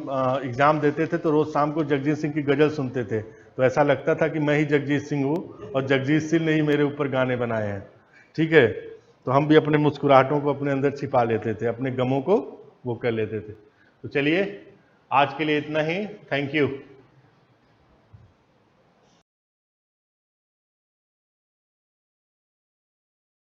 एग्जाम देते थे तो रोज शाम को जगजीत सिंह की गजल सुनते थे, तो ऐसा लगता था कि मैं ही जगजीत सिंह हूँ और जगजीत सिंह ने ही मेरे ऊपर गाने बनाए हैं, ठीक है? तो हम भी अपने मुस्कुराहटों को अपने अंदर छिपा लेते थे, अपने गमों को वो कर लेते थे। तो चलिए, आज के लिए इतना ही। Thank you.